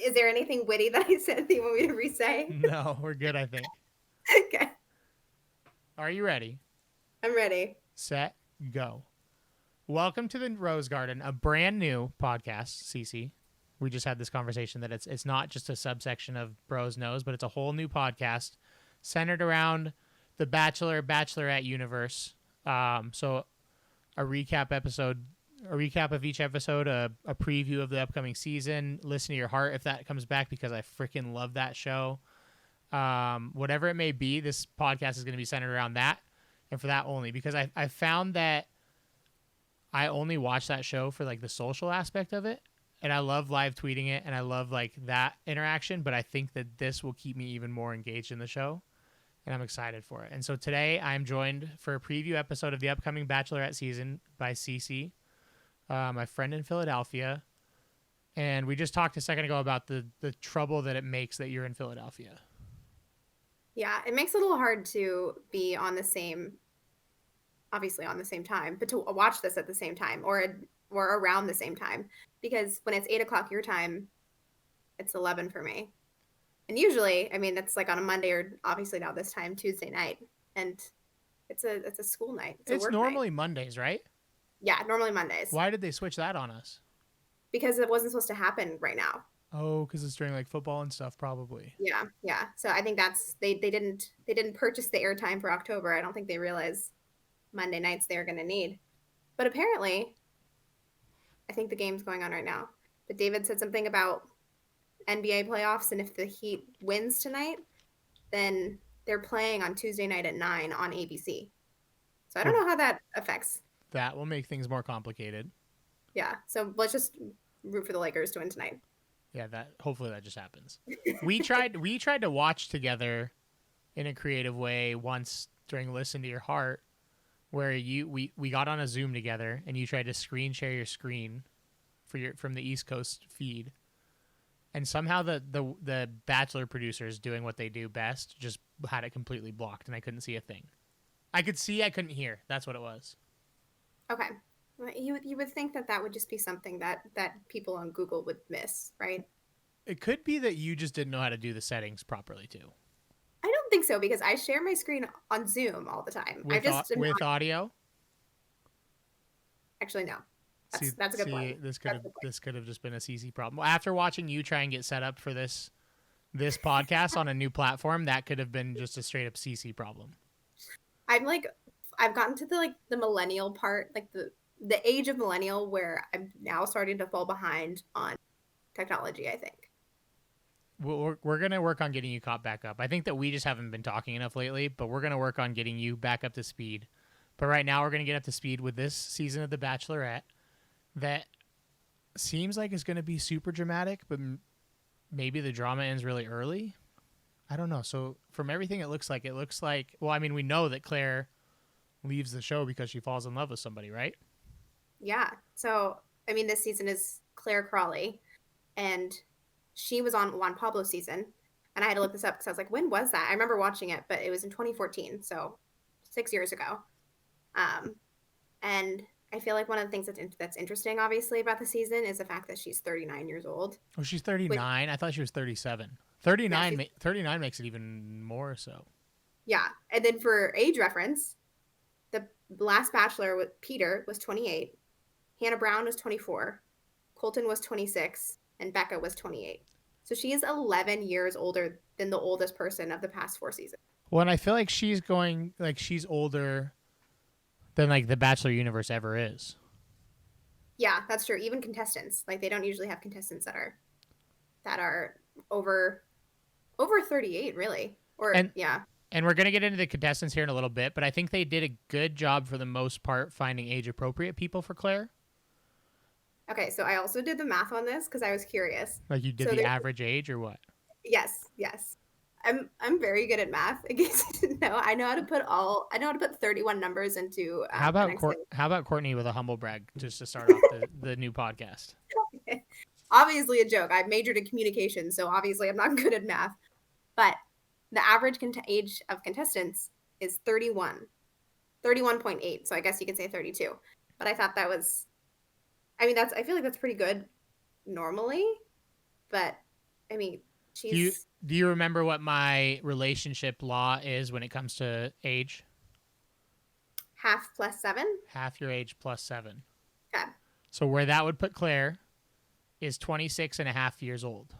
Is there anything witty that I said that you want me to re-say? No, we're good, I think. Okay, Are you ready? I'm ready. Set, go. Welcome to the Rose Garden, a brand new podcast, Cece. We just had this conversation that it's not just a subsection of Bros Knows, but it's a whole new podcast centered around the Bachelorette universe. So a recap episode, a recap of each episode, a preview of the upcoming season. Listen to your heart if that comes back because I freaking love that show. Whatever it may be, this podcast is going to be centered around that, and for that only because I found that I only watch that show for like the social aspect of it, and I love live tweeting it, and I love like that interaction. But I think that this will keep me even more engaged in the show, and I'm excited for it. And so today I'm joined for a preview episode of the upcoming Bachelorette season by Cece, my friend in Philadelphia, and we just talked a second ago about the trouble that it makes that you're in Philadelphia. Yeah, it makes it a little hard to be on the same, obviously on the same time, but to watch this at the same time or around the same time, because when it's 8 o'clock your time, it's 11 for me. And usually, I mean, that's like on a Monday or obviously now this time Tuesday night, and it's a school night, it's a It's work night. normally Mondays, right? Yeah, normally Mondays Why did they switch that on us? because it wasn't supposed to happen right now. Oh, because it's during like football and stuff, probably. Yeah, yeah. So I think that's they didn't purchase the airtime for October. I don't think they realized Monday nights they're going to need. But apparently, I think the game's going on right now. But David said something about NBA playoffs, and if the Heat wins tonight, then they're playing on Tuesday night at 9 on ABC. So I don't Well, know how that affects. that will make things more complicated. Yeah. So let's just root for the Lakers to win tonight. Yeah, that hopefully that just happens. We tried to watch together in a creative way once during Listen to Your Heart, where we got on a Zoom together and you tried to screen share your screen for your from the East Coast feed. And somehow the Bachelor producers doing what they do best just had it completely blocked and I couldn't see a thing. I could see, I couldn't hear. That's what it was. Okay. Well, you would think that that would just be something that people on Google would miss, right? It could be that you just didn't know how to do the settings properly too. I don't think so because I share my screen on Zoom all the time. I just am With not audio. actually no. See, That's a good point. this could That's have a good point. this could have just been a CC problem. After watching you try and get set up for this podcast on a new platform, that could have been just a straight up CC problem. I'm like I've gotten to the millennial part, like the age of millennial where I'm now starting to fall behind on technology, I think. We're gonna work on getting you caught back up. I think that we just haven't been talking enough lately, but we're gonna work on getting you back up to speed. But right now, we're gonna get up to speed with this season of The Bachelorette that seems like it's gonna be super dramatic, but maybe the drama ends really early. I don't know. So from everything it looks like well, I mean, we know that Claire leaves the show because she falls in love with somebody, right? Yeah. So I mean this season is Claire Crawley and she was on Juan Pablo's season. And I had to look this up because I was like, when was that? I remember watching it, but it was in 2014, so 6 years ago. Um, and I feel like one of the things that's interesting, obviously, about the season is the fact that she's 39 years old. Oh, she's Which, 39. I thought she was 37. yeah, she's 39 makes it even more so. yeah. And then for age reference, the last Bachelor with Peter was 28, Hannah Brown was 24, Colton was 26, and Becca was 28. So she is 11 years older than the oldest person of the past 4 seasons. Well, and I feel like she's older than like the Bachelor universe ever is. Yeah, that's true. Even contestants, like they don't usually have contestants that are over 38, really. Or And yeah. and we're gonna get into the contestants here in a little bit, but I think they did a good job for the most part finding age appropriate people for Claire. Okay, so I also did the math on this because I was curious. Like you did So the there's average age or what? yes, yes. I'm very good at math. In case you didn't know, I know how to put 31 numbers into an Excel. How about Courtney with a humble brag just to start off the new podcast? Obviously a joke. I majored in communication, so obviously I'm not good at math. But the average age of contestants is 31. 31.8. So I guess you could say 32. But I thought that was I mean I feel like that's pretty good normally, but I mean, Do you she's do you remember what my relationship law is when it comes to age? half plus 7. Half your age plus 7. Okay. So where that would put Claire is 26 and a half years old,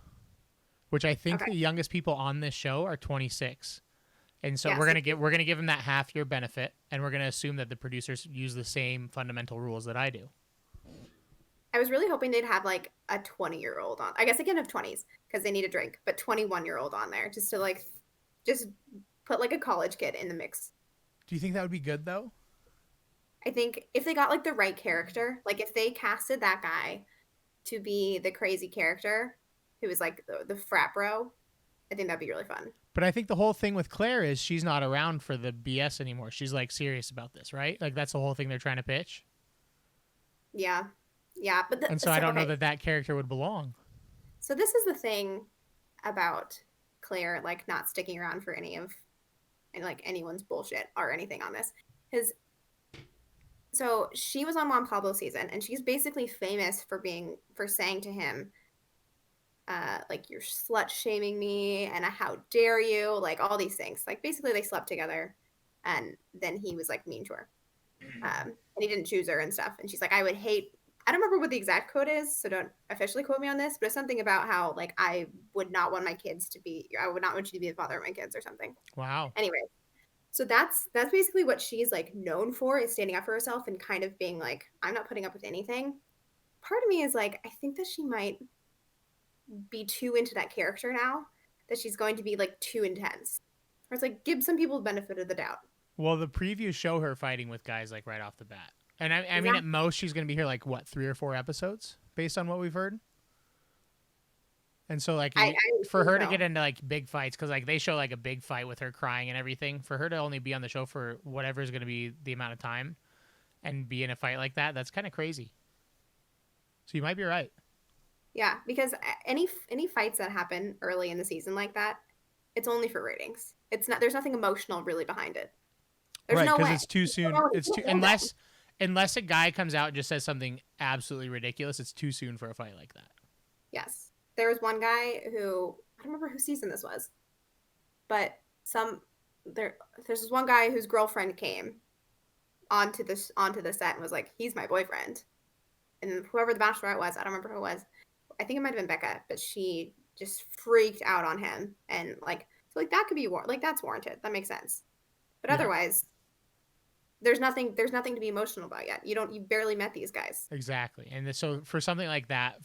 which I think Okay. the youngest people on this show are 26. And so Yes. we're gonna give them that half year benefit, and we're gonna assume that the producers use the same fundamental rules that I do. I was really hoping they'd have like a 20-year-old on. I guess they can have 20s because they need a drink, but 21-year-old on there just to like, just put like a college kid in the mix. Do you think that would be good though? I think if they got like the right character, like if they casted that guy to be the crazy character who was like the frat bro, I think that'd be really fun. But I think the whole thing with Claire is she's not around for the BS anymore. She's like serious about this, right? Like that's the whole thing they're trying to pitch. Yeah. Yeah. But And so I don't know okay. that that character would belong. So this is the thing about Claire, like not sticking around for any of like anyone's bullshit or anything on this. Because so she was on Juan Pablo season, and she's basically famous for saying to him, like you're slut shaming me, and how dare you, like all these things. Like basically they slept together, and then he was like mean to her, and he didn't choose her and stuff. And she's like, I would hate. I don't remember what the exact quote is, so don't officially quote me on this, but it's something about how like I would not want my kids to be. I would not want you to be the father of my kids or something. Wow. Anyway, so that's basically what she's like known for, is standing up for herself and kind of being like, I'm not putting up with anything. Part of me is like, I think that she might be too into that character now, that she's going to be like too intense. Or it's like, give some people the benefit of the doubt. Well, the previews show her fighting with guys like right off the bat. And I mean, at Exactly. most, she's going to be here like, what, 3 or 4 episodes based on what we've heard? And so, like, I for think her to so. get into like big fights, because like they show like a big fight with her crying and everything, for her to only be on the show for whatever is going to be the amount of time and be in a fight like that, that's kind of crazy. So you might be right. Yeah, because any fights that happen early in the season like that, it's only for ratings. It's not. There's nothing emotional really behind it. There's Right, no because way. it's too You don't soon. know, It's you too don't know them. unless a guy comes out and just says something absolutely ridiculous. It's too soon for a fight like that. Yes. There was one guy who, I don't remember whose season this was, but some there's this one guy whose girlfriend came onto the set and was like, he's my boyfriend. And whoever the bachelorette was, I don't remember who it was. I think it might have been Becca, but she just freaked out on him, and like, so like that could be like that's warranted. That makes sense. But Yeah, otherwise, there's nothing to be emotional about yet. You barely met these guys. exactly. And so for something like that,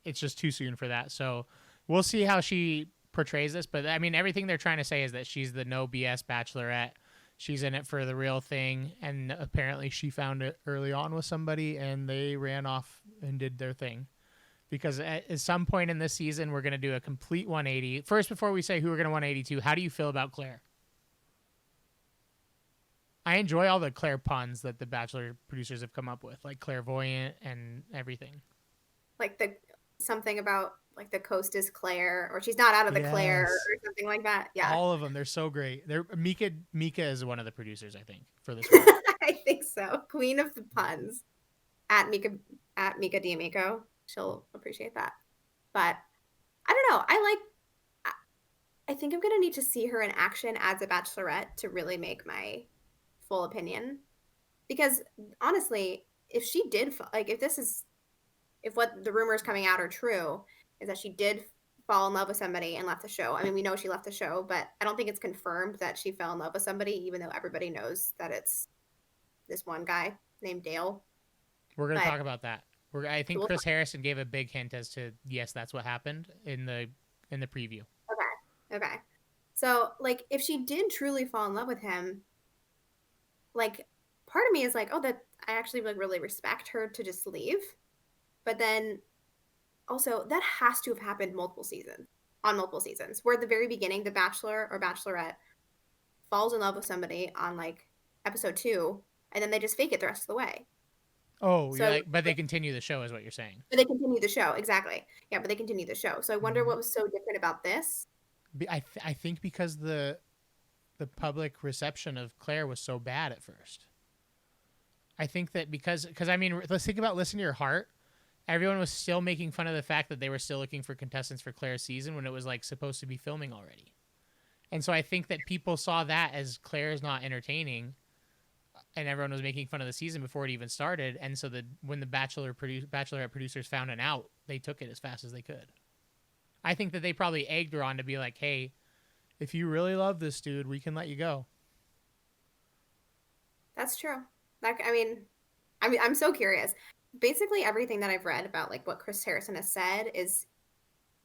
it's just too soon for that. So we'll see how she portrays this. But I mean, everything they're trying to say is that she's the no BS bachelorette. She's in it for the real thing, and apparently she found it early on with somebody, and they ran off and did their thing. Because at some point in this season, we're going to do a complete 180. First, before we say who we're going to 180 to, how do you feel about Claire? I enjoy all the Claire puns that the Bachelor producers have come up with, like clairvoyant and everything. Like the something about like the coast is Claire, or she's not out of the Claire, Yes. or something like that. Yeah. All of them. They're so great. They're Mika is one of the producers, I think, for this one. I think so. Queen of the puns at Mika D'Amico. She'll appreciate that. But I don't know. I think I'm gonna need to see her in action as a bachelorette to really make my full opinion. Because honestly, if she did like if what the rumors coming out are true, is that she did fall in love with somebody and left the show. I mean, we know she left the show, but I don't think it's confirmed that she fell in love with somebody, even though everybody knows that it's this one guy named Dale. We're going to But talk about that. I think we'll, Chris Harrison gave a big hint as to yes, that's what happened in the preview. okay, okay. So like, if she did truly fall in love with him, like, part of me is like, oh, that I actually like really respect her to just leave. But then also that has to have happened multiple seasons, where at the very beginning, the bachelor or bachelorette falls in love with somebody on like episode 2, and then they just fake it the rest of the way. Oh, you're So like, but they continue the show, is what you're saying. but they continue the show. Exactly. Yeah, but they continue the show. So I wonder Mm. what was so different about this. I think because the public reception of Claire was so bad at first. I think that because I mean, let's think about listen to your heart. everyone was still making fun of the fact that they were still looking for contestants for Claire's season when it was like supposed to be filming already. And so I think that people saw that as Claire's not entertaining, and everyone was making fun of the season before it even started. And so when the Bachelorette producers found it out, they took it as fast as they could. I think that they probably egged her on to be like, hey, if you really love this dude, we can let you go. That's true. Like, I'm so curious. Basically, everything that I've read about like what Chris Harrison has said is,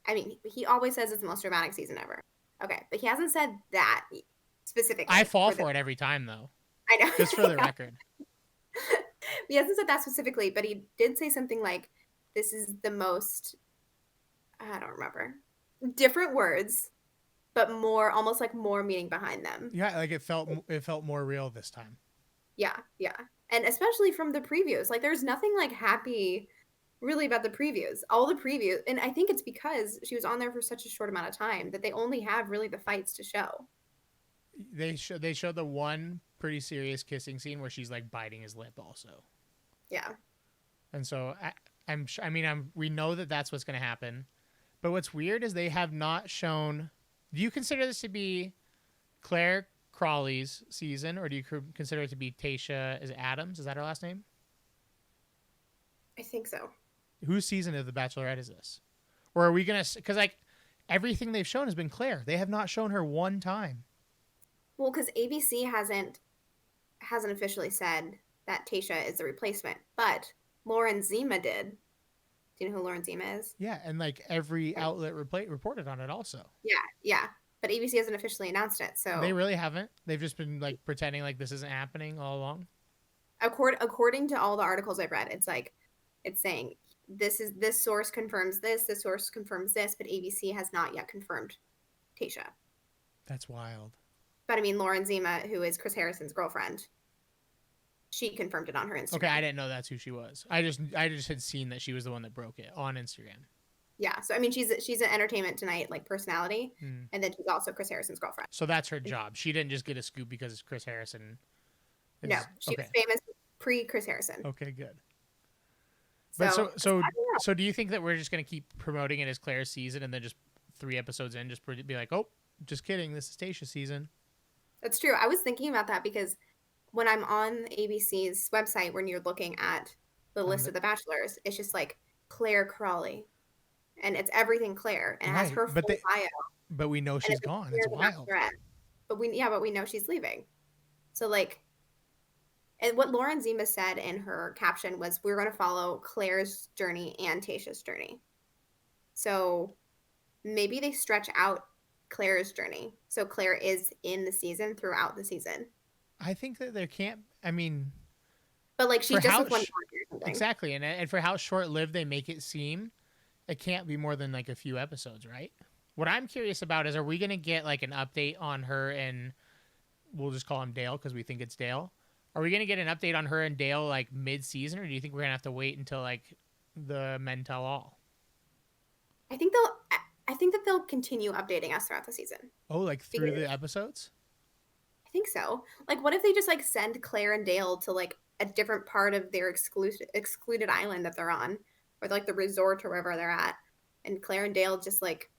I mean, he always says it's the most dramatic season ever. Okay, but he hasn't said that I specifically fall for this. for it every time, though, I know. just for the record. He hasn't said that specifically, but he did say something like, "This is the most." I don't remember. Different words, but more, almost like more meaning behind them. Yeah, like it felt more real this time. Yeah, yeah. And especially from the previews. Like there's nothing like happy really about the previews. All the previews, and I think it's because she was on there for such a short amount of time that they only have really the fights to show. They showed the one pretty serious kissing scene where she's like biting his lip also. Yeah. And so we know that that's what's going to happen. But what's weird is they have not shown. Do you consider this to be Claire Crawley's season, or do you consider it to be Tayshia? Is it Adams? Is that her last name? I think so. Whose season of The Bachelorette is this? Or are we gonna? Because like everything they've shown has been Claire. They have not shown her one time. Well, because ABC hasn't officially said that Tayshia is the replacement, but Lauren Zima did. Do you know who Lauren Zima is? Yeah, and like every outlet reported on it also. Yeah, yeah. But ABC hasn't officially announced it, so They really haven't. They've just been like pretending like this isn't happening all along. according to all the articles I've read, it's like it's saying this source confirms this source confirms this, but ABC has not yet confirmed Tayshia. That's wild. But I mean, Lauren Zima, who is Chris Harrison's girlfriend, she confirmed it on her Instagram. Okay, I didn't know that's who she was. I just had seen that she was the one that broke it on Instagram. Yeah, so I mean, she's an Entertainment Tonight like personality, and then she's also Chris Harrison's girlfriend. So that's her job. She didn't just get a scoop because Chris Harrison. No, she was famous pre Chris Harrison. Okay, good. But so do you think that we're just gonna keep promoting it as Claire's season, and then just 3 episodes in, just be like, oh, just kidding, this is Tayshia's season? That's true. I was thinking about that because when I'm on ABC's website, when you're looking at the list of the Bachelors, it's just like Claire Crawley, and it's everything Claire, and it has her full bio. But we know she's gone. It's wild. But we know she's leaving. So like, and what Lauren Zima said in her caption was, "We're going to follow Claire's journey and Tayshia's journey." So maybe they stretch out Claire's journey, so Claire is in the season throughout the season. I think that there can't. I mean, but like she just with one exactly, and for how short-lived they make it seem, it can't be more than like a few episodes, right? What I'm curious about is, are we going to get like an update on her and we'll just call him Dale because we think it's Dale? Are we going to get an update on her and Dale like mid-season, or do you think we're going to have to wait until like the Men Tell All? I think that they'll continue updating us throughout the season. Oh, like through the episodes? I think so. Like, what if they just like send Claire and Dale to like a different part of their excluded island that they're on, or like the resort or wherever they're at, and Claire and Dale just like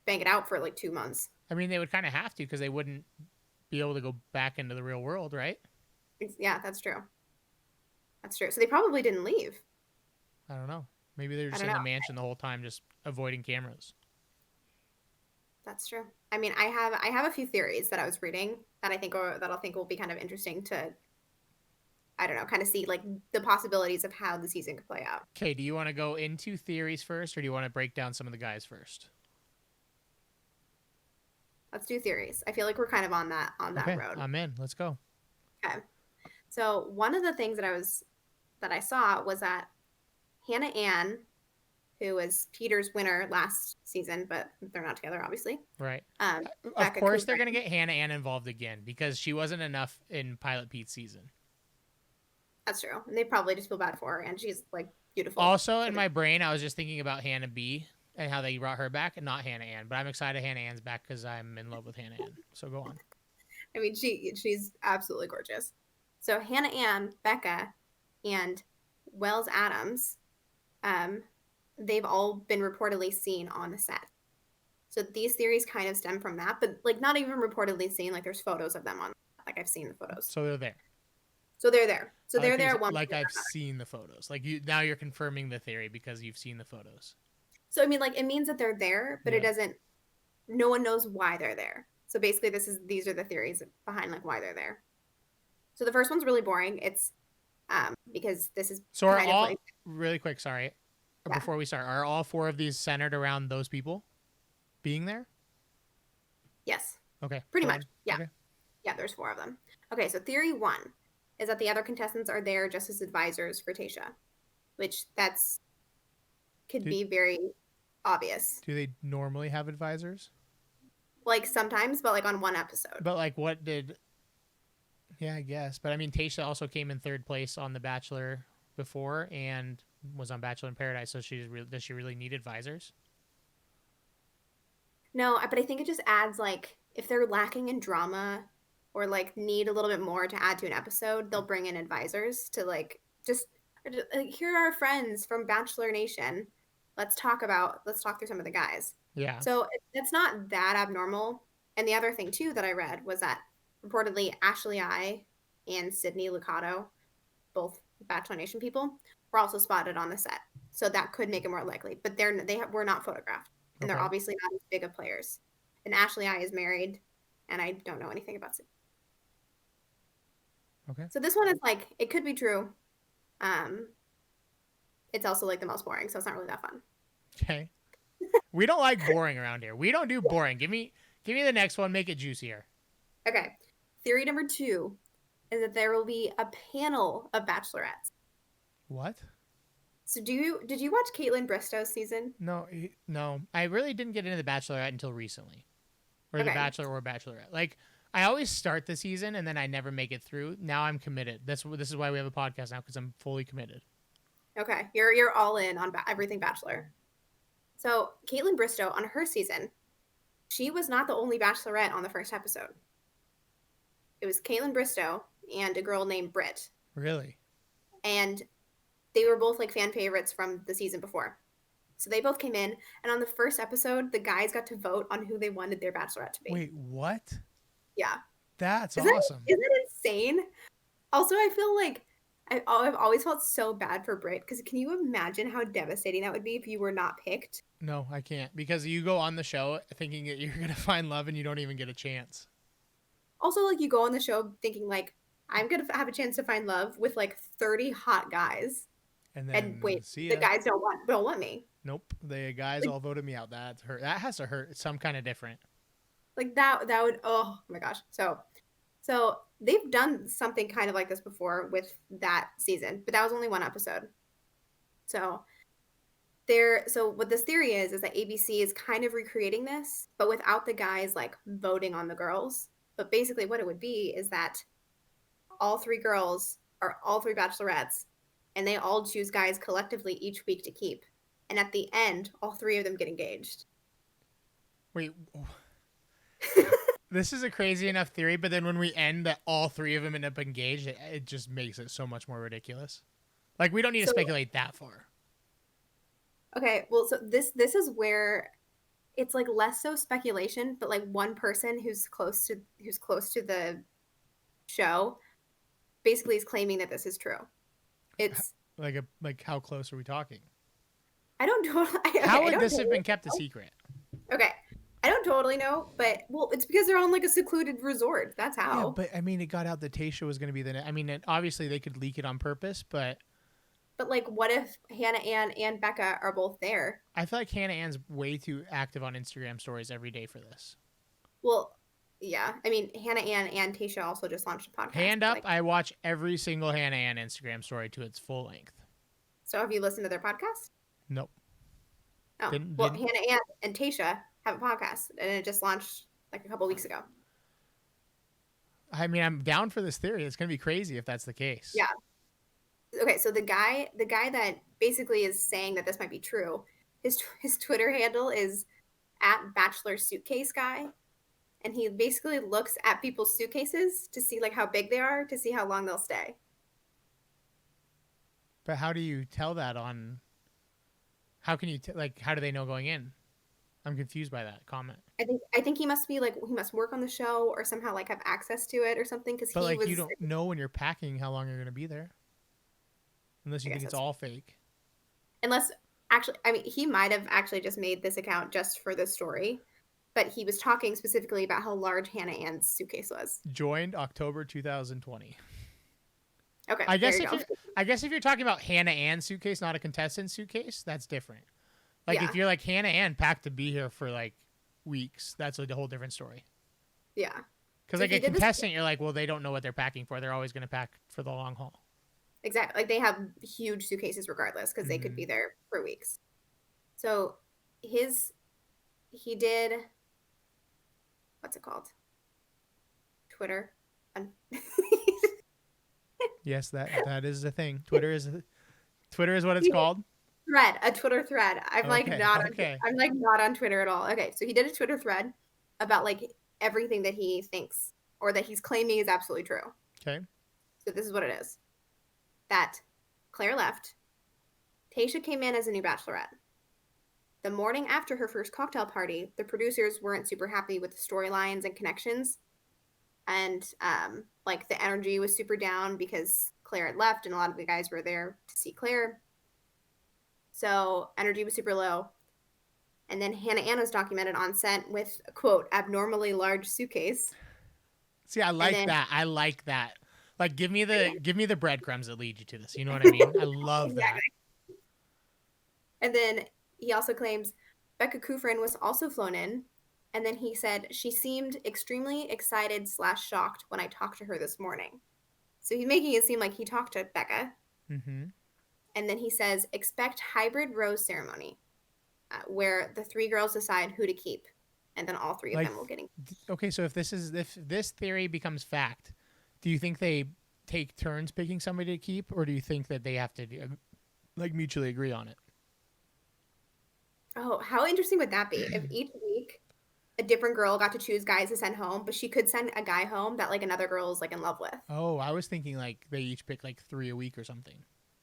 bang it out for like 2 months? I mean, they would kind of have to because they wouldn't be able to go back into the real world, right? Yeah, that's true. That's true. So they probably didn't leave. I don't know. Maybe they're just in the mansion the whole time, just avoiding cameras. That's true. I mean, I have a few theories that I was reading that I think will be kind of interesting to, I don't know, kind of see like the possibilities of how the season could play out. Okay, do you want to go into theories first, or do you want to break down some of the guys first? Let's do theories. I feel like we're kind of on that road. I'm in. Let's go. Okay. So one of the things that I saw was that Hannah Ann, who was Peter's winner last season, but they're not together, obviously. Right. Of course, they're going to get Hannah Ann involved again because she wasn't enough in Pilot Pete's season. That's true. And they probably just feel bad for her, and she's like beautiful. Also, in my brain, I was just thinking about Hannah B and how they brought her back, and not Hannah Ann. But I'm excited Hannah Ann's back because I'm in love with Hannah Ann. So go on. I mean, she's absolutely gorgeous. So Hannah Ann, Becca, and Wells Adams um, they've all been reportedly seen on the set. So these theories kind of stem from that, but like not even reportedly seen. Like there's photos of them on. Like I've seen the photos. So they're there. So they're there. So I like they're how you there said, at one like point or I've another. seen the photos. Like you now you're confirming the theory because you've seen the photos. So I mean, like it means that they're there, but it Yeah. doesn't. No one knows why they're there. So basically, these are the theories behind like why they're there. So the first one's really boring. It's because this is So are kind of like all really quick, sorry, yeah, before we start, are all four of these centered around those people being there? yes, Okay. pretty Go much. on. Yeah, Okay. yeah. There's four of them. Okay, so theory one is that the other contestants are there just as advisors for Tayshia, which that's could Do be very obvious. do they normally have advisors? Like sometimes, but like on one episode. But like what did yeah, I guess. But I mean Tayshia also came in third place on The Bachelor before and was on Bachelor in Paradise, so does she really need advisors? No, but I think it just adds like if they're lacking in drama or like need a little bit more to add to an episode, they'll bring in advisors to like just like, here are our friends from Bachelor Nation. Let's talk through some of the guys. Yeah. So it's not that abnormal. And the other thing too that I read was that reportedly Ashley I and Sydney Lucato, both Bachelor Nation people, were also spotted on the set. So that could make it more likely. But were not photographed, and they're Okay. obviously not as big of players. And Ashley I is married, and I don't know anything about it. Okay. So this one is like it could be true. Um, it's also like the most boring, so it's not really that fun. Okay. We don't like boring around here. We don't do boring. Give me the next one, make it juicier. Okay, theory number two is that there will be a panel of bachelorettes. What? So did you watch Caitlin Bristow's season? No, no. I really didn't get into The Bachelorette until recently. Or The Okay, Bachelor or Bachelorette. Like I always start the season and then I never make it through. Now I'm committed. This is why we have a podcast now because I'm fully committed. okay, you're all in on everything Bachelor. So Caitlin Bristow on her season, she was not the only bachelorette on the first episode. It was Caitlin Bristow and a girl named Britt, Really? and they were both like fan favorites from the season before. So they both came in, and on the first episode, the guys got to vote on who they wanted their bachelorette to be. Wait, what? Yeah, That's isn't awesome. isn't it insane? Also, I feel like I've always felt so bad for Britt because can you imagine how devastating that would be if you were not picked? No, I can't because you go on the show thinking that you're gonna find love and you don't even get a chance. Also, like you go on the show thinking like I'm gonna have a chance to find love with like 30 hot guys, And and then wait, see the ya. guys don't want me. Nope. The guys Like all voted me out. That's hurt. That has to hurt. It's some kind of different. that would oh my gosh. So they've done something kind of like this before with that season, but that was only one episode. So so what this theory is that ABC is kind of recreating this, but without the guys like voting on the girls. But basically what it would be is that all three girls are all three bachelorettes and they all choose guys collectively each week to keep. And at the end, all three of them get engaged. Wait, this is a crazy enough theory, but then when we end that all three of them end up engaged, it just makes it so much more ridiculous. Like we don't need to So speculate that far. okay, well so this is where it's like less so speculation, but like one person who's close to the show basically is claiming that this is true. It's Like how close are we talking? I don't totally okay, How I would don't this have totally been kept a know. secret? Okay. I don't totally know, but well, it's because they're on like a secluded resort. That's Yeah, how. but I mean, it got out that Tayshia was going to be I mean, obviously they could leak it on purpose, but But like what if Hannah Ann and Becca are both there? I feel like Hannah Ann's way too active on Instagram stories every day for this. Well, yeah. I mean, Hannah Ann and Tayshia also just launched a podcast. Hand up, Like, I watch every single Hannah Ann Instagram story to its full length. so have you listened to their podcast? Nope. Oh, well, Didn't Hannah Ann and Tayshia have a podcast, and it just launched like a couple weeks ago. I mean, I'm down for this theory. It's going to be crazy if that's the case. Yeah. Okay, so the guy that basically is saying that this might be true, his Twitter handle is at Bachelor Suitcase Guy, and he basically looks at people's suitcases to see like how big they are to see how long they'll stay. But how do you tell that on How can you like? How do they know going in? I'm confused by that comment. I think he must be like he must work on the show or somehow like have access to it or something because But he like, you was. don't know when you're packing how long you're gonna be there, unless I you think guess it's that's all fake. unless actually I mean he might have actually just made this account just for this story, but he was talking specifically about how large Hannah Ann's suitcase was. Joined October 2020. Okay, I there guess you if go. you're, I guess if you're talking about Hannah Ann's suitcase, not a contestant suitcase, that's different. Like if Yeah, you're like Hannah Ann packed to be here for like weeks, that's a whole different story. yeah. Because So like he a did this contestant, you're like, well, they don't know what they're packing for. They're always going to pack for the long haul. exactly like they have huge suitcases regardless because they could Mm-hmm. be there for weeks. So his he did what's it called? Twitter. Um, Yes, that is the thing. Twitter is what it's he did called. a Twitter thread. Okay, okay, I'm like not on Twitter at all. Okay, so he did a Twitter thread about like everything that he thinks or that he's claiming is absolutely true. okay. So this is what it is. That Claire left. Tayshia came in as a new bachelorette. The morning after her first cocktail party, the producers weren't super happy with the storylines and connections, and like the energy was super down because Claire had left, and a lot of the guys were there to see Claire. So energy was super low. And then Hannah Ann was documented on set with a quote abnormally large suitcase. See, I And like then that. I like that. Like, give me the breadcrumbs that lead you to this. You know what I mean? I love that. exactly. And then he also claims Becca Kufrin was also flown in. And then he said she seemed extremely excited slash shocked when I talked to her this morning. So he's making it seem like he talked to Becca. Mm-hmm. And then he says expect hybrid rose ceremony, where the three girls decide who to keep, and then all three of Like, them will get. okay, so if this theory becomes fact, do you think they take turns picking somebody to keep, or do you think that they have to like mutually agree on it? Oh, how interesting would that be if each week a different girl got to choose guys to send home, but she could send a guy home that like another girl is like in love with. Oh, I was thinking like they each pick like 3 a week or something.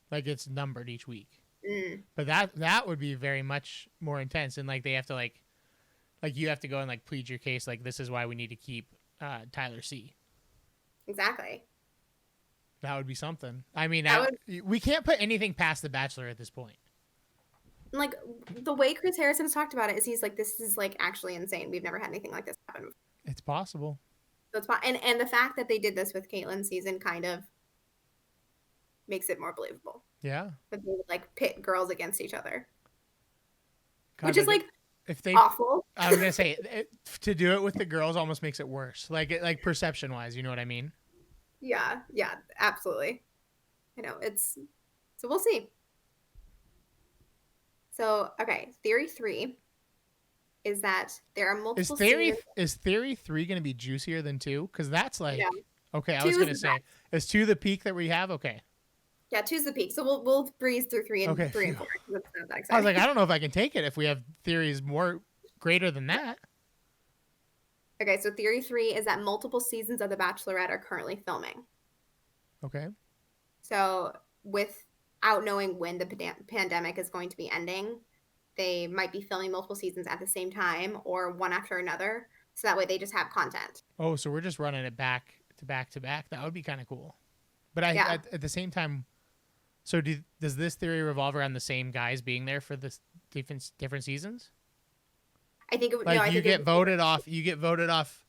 Like it's numbered each week. Mm, But that would be very much more intense, and like they have to like you have to go and like plead your case like this is why we need to keep Tyler C. exactly. That would be something. I mean, That would we can't put anything past the Bachelor at this point. like the way Chris Harrison has talked about it is he's like this is like actually insane. We've never had anything like this happen before. It's possible. So it's fine. And the fact that they did this with Caitlin's season kind of makes it more believable. Yeah. That they would like pit girls against each other, God, which is but like if they, awful. I was gonna say to do it with the girls almost makes it worse. Like perception wise, you know what I mean? Yeah, yeah, absolutely. I know it's so we'll see. So okay, theory three is that there are Is multiple theory seasons. is theory 3 gonna be juicier than 2? Because that's Yeah, like okay. I two was is gonna the say best. is 2 the peak that we have? Okay. Yeah, two's the peak. So we'll breeze through Okay. three and Phew. four. That's not that I was like, exciting. I don't know if I can take it if we have theories more greater than that. Okay, so theory three is that multiple seasons of The Bachelorette are currently filming. Okay. So without knowing when the pandemic is going to be ending, they might be filming multiple seasons at the same time or one after another. So that way they just have content. Oh, so we're just running it back to back to back. That would be kind of cool. But Yeah. at the same time, so does this theory revolve around the same guys being there for the different seasons? I think it would, no, Like I you think it get would, voted off. You get voted off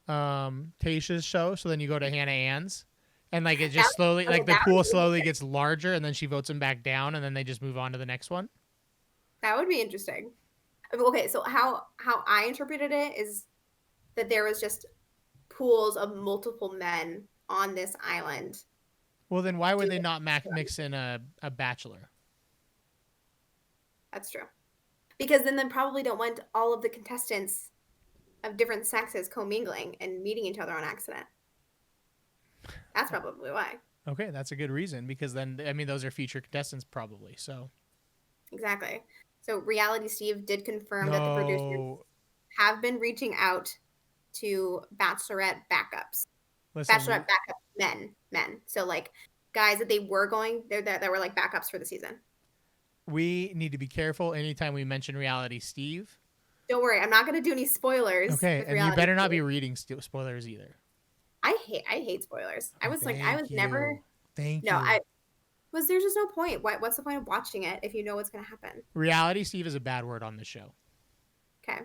Tayshia's show, so then you go to Hannah Ann's, and like it that, just slowly okay, like the pool slowly gets larger, and then she votes him back down, and then they just move on to the next one. that would be interesting. Okay, so how I interpreted it is that there was just pools of multiple men on this island. Well, then why would Doing they not it. mix in a bachelor? That's true. Because then they probably don't want all of the contestants of different sexes commingling and meeting each other on accident. That's probably why. Okay, that's a good reason because then I mean those are future contestants probably. So Exactly. So Reality Steve did confirm that the producers no, have been reaching out to Bachelorette backups. listen, Bachelorette backup men. So like guys that they were going there that were like backups for the season. we need to be careful anytime we mention Reality Steve. Don't worry, I'm not going to do any spoilers Okay, with and you reality. better not be reading spoilers either. I hate spoilers. I Oh, was like, I was thank never. you. Thank No, you. I was. There's just no point. What's the point of watching it if you know what's going to happen? Reality Steve is a bad word on this show. Okay.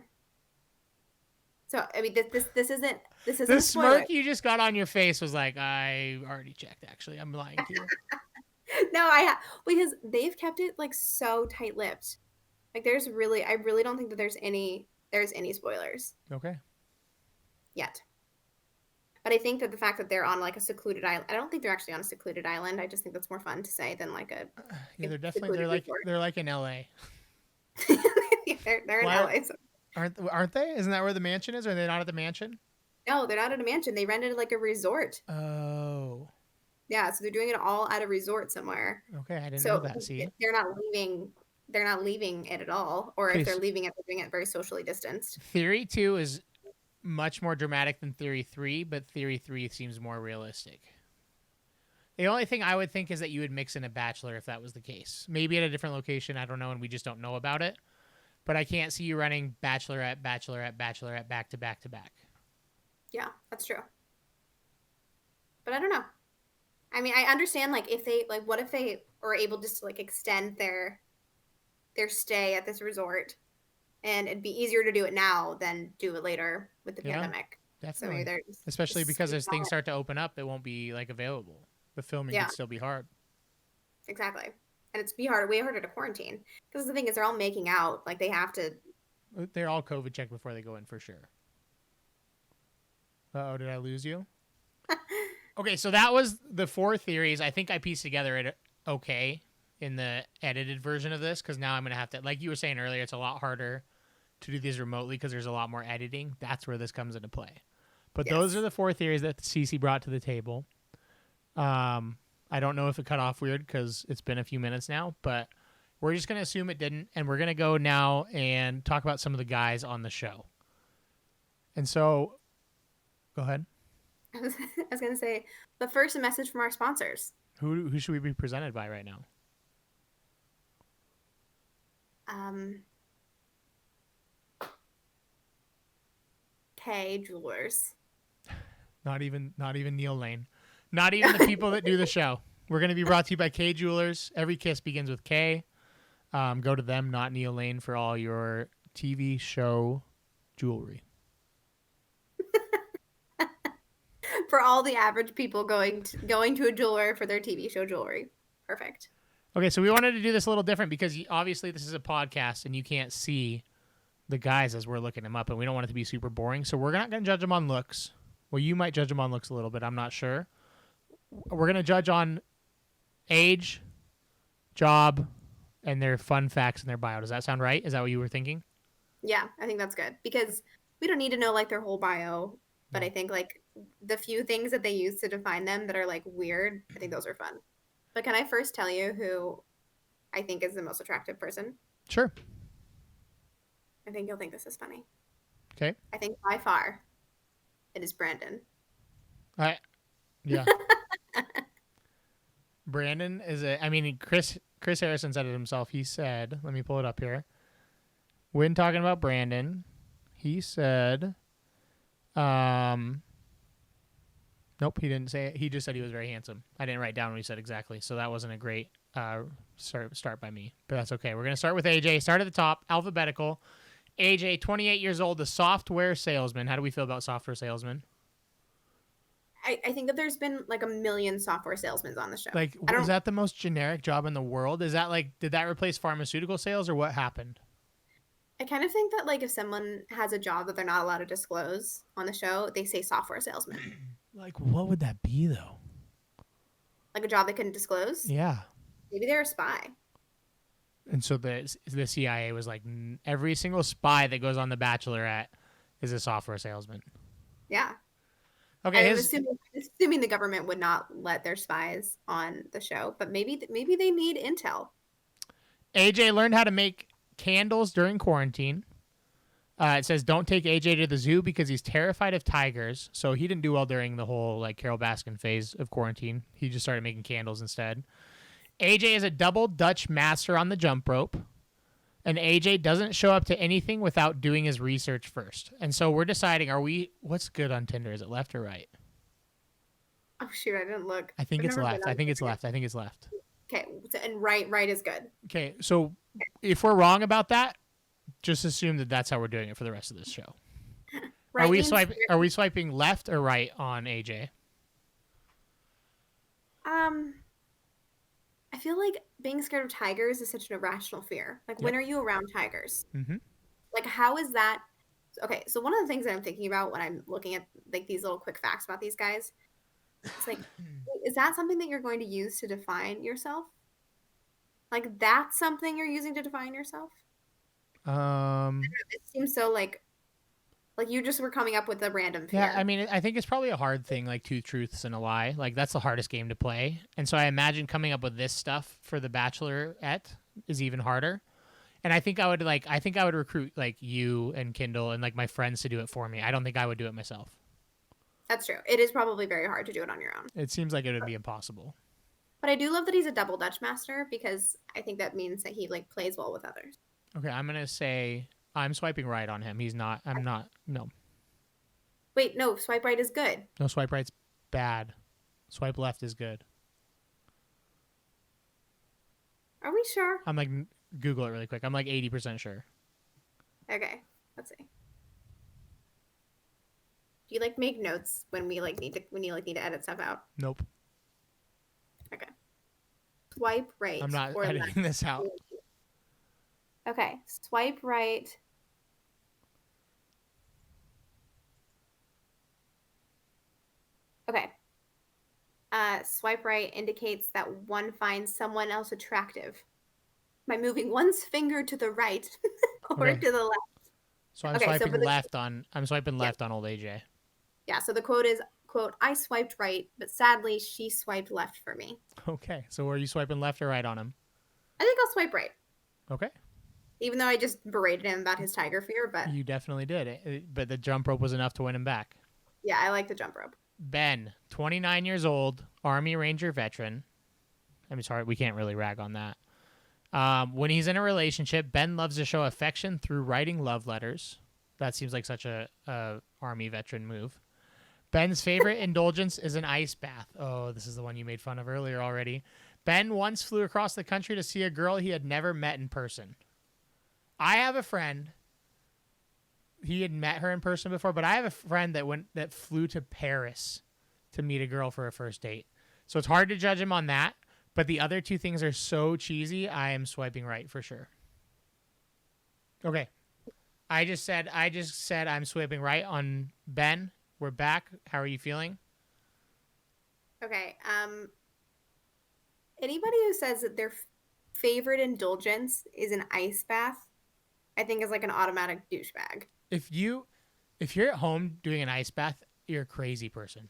So I mean, this isn't The a spoiler. smirk you just got on your face was like, I already checked. Actually, I'm lying to you. No, because they've kept it like so tight-lipped. Like I really don't think that there's any spoilers Okay. yet. But I think that the fact that they're on like a secluded island, I don't think they're actually on a secluded island. I just think that's more fun to say than like a Yeah, like, they're definitely secluded resort. they're like in L.A. They're in Why LA. So. aren't they? Isn't that where the mansion is? Or are they not at the mansion? No, they're not at a mansion. They rented like a resort. Oh. Yeah, so they're doing it all at a resort somewhere. Okay, I didn't know So that. See. they're not leaving. They're not leaving it at all. Or Okay. if they're leaving it, they're doing it very socially distanced. Theory 2 is much more dramatic than Theory 3, but Theory 3 seems more realistic. The only thing I would think is that you would mix in a bachelor if that was the case. Maybe at a different location, I don't know, and we just don't know about it. But I can't see you running bachelorette, bachelorette, bachelorette back to back to back. Yeah, that's true. But I don't know. I mean, I understand like if they like what if they are able just to like extend their stay at this resort and it'd be easier to do it now than do it later with the Yeah, pandemic. So definitely. maybe they're Especially because as things small. start to open up, it won't be like available. The filming Yeah, could still be hard. exactly. And it's way harder to quarantine because the thing is they're all making out like they have to. They're all COVID checked before they go in for sure. Oh, did I lose you? Okay, so that was the 4 theories. I think I pieced together it okay in the edited version of this because now I'm going to have to, like you were saying earlier, it's a lot harder to do these remotely because there's a lot more editing. That's where this comes into play. But those are Yes. the 4 theories that Cece brought to the table. I don't know if it cut off weird because it's been a few minutes now, but we're just going to assume it didn't. And we're going to go now and talk about some of the guys on the show. And so, go ahead. I was gonna say, but first a message from our sponsors. Who should we be presented by right now? K Jewelers. Not even Neil Lane. Not even the people that do the show. We're going to be brought to you by K Jewelers. Every kiss begins with K. Go to them, not Neil Lane, for all your TV show jewelry. For all the average people going to a jeweler for their TV show jewelry. Perfect. Okay, so we wanted to do this a little different because obviously this is a podcast and you can't see the guys as we're looking them up, and we don't want it to be super boring. So we're not going to judge them on looks. Well, you might judge them on looks a little bit. I'm not sure. We're going to judge on age, job, and their fun facts in their bio. Does that sound right? Is that what you were thinking? Yeah, I think that's good because we don't need to know like their whole bio, but No. I think like the few things that they use to define them that are like weird, I think those are fun. But can I first tell you who I think is the most attractive person? Sure. I think you'll think this is funny. Okay. I think by far it is Brandon. Yeah. Brandon is Chris Harrison said it himself. He said, let me pull it up here. When talking about Brandon, he said, nope, he didn't say it. He just said he was very handsome. I didn't write down what he said exactly, so that wasn't a great start by me. But that's okay. We're going to start with AJ. Start at the top, alphabetical. AJ, 28 years old, the software salesman. How do we feel about software salesman? I think that there's been like a million software salesmen on the show. Like, is that the most generic job in the world? Is that like, did that replace pharmaceutical sales or what happened? I kind of think that like if someone has a job that they're not allowed to disclose on the show, they say software salesman. Like, what would that be though? Like a job they couldn't disclose? Yeah. Maybe they're a spy. And so the CIA was like, every single spy that goes on The Bachelorette is a software salesman. Yeah. Okay. I'm assuming the government would not let their spies on the show, but maybe they need intel. AJ learned how to make candles during quarantine. It says don't take AJ to the zoo because he's terrified of tigers. So he didn't do well during the whole like Carol Baskin phase of quarantine. He just started making candles instead. AJ is a double Dutch master on the jump rope. And AJ doesn't show up to anything without doing his research first. And so we're deciding, what's good on Tinder? Is it left or right? Oh shoot, I didn't look. I think I've it's never been left. on I think it's Tinder. left. I think it's left. Okay, and right is good. Okay, so if we're wrong about that, just assume that that's how we're doing it for the rest of this show. Right Are we swiping left or right on AJ? I feel like being scared of tigers is such an irrational fear. Like, when are you around tigers? Mm-hmm. Like, how is that? Okay, so one of the things that I'm thinking about when I'm looking at like these little quick facts about these guys, it's like, is that something that you're going to use to define yourself? Like, that's something you're using to define yourself? It seems so like you just were coming up with a random fear. Yeah, I mean, I think it's probably a hard thing, like two truths and a lie. Like, that's the hardest game to play. And so I imagine coming up with this stuff for the bachelorette is even harder. And I think I would recruit like you and Kindle and like my friends to do it for me. I don't think I would do it myself. That's true. It is probably very hard to do it on your own. It seems like it would be impossible. But I do love that he's a double Dutch master because I think that means that he like plays well with others. Okay, I'm going to say I'm swiping right on him. He's not. I'm not. No. Wait, no, swipe right is good. No, swipe right's bad. Swipe left is good. Are we sure? I'm like, Google it really quick. I'm like 80% sure. Okay, let's see. Do you like make notes when you like need to edit stuff out? Nope. Okay. Swipe right. I'm not or editing left. this out. Okay, swipe right. Okay. Swipe right indicates that one finds someone else attractive by moving one's finger to the right or Okay. to the left. So I'm Okay, so swiping for the- left on. I'm swiping left on old AJ. Yeah, so the quote is, quote, I swiped right, but sadly she swiped left for me. Okay. So are you swiping left or right on him? I think I'll swipe right. Okay. Even though I just berated him about his tiger fear, but You definitely did. But the jump rope was enough to win him back. yeah, I like the jump rope. Ben, 29 years old, Army Ranger veteran. I mean, sorry, we can't really rag on that. When he's in a relationship, Ben loves to show affection through writing love letters. That seems like such a Army veteran move. Ben's favorite indulgence is an ice bath. Oh, this is the one you made fun of earlier already. Ben once flew across the country to see a girl he had never met in person. I have a friend. He had met her in person before, but I have a friend that flew to Paris to meet a girl for a first date. So it's hard to judge him on that. But the other two things are so cheesy. I am swiping right for sure. Okay, I just said I'm swiping right on Ben. We're back. How are you feeling? Okay. Anybody who says that their favorite indulgence is an ice bath, I think is like an automatic douchebag. If you're at home doing an ice bath, you're a crazy person.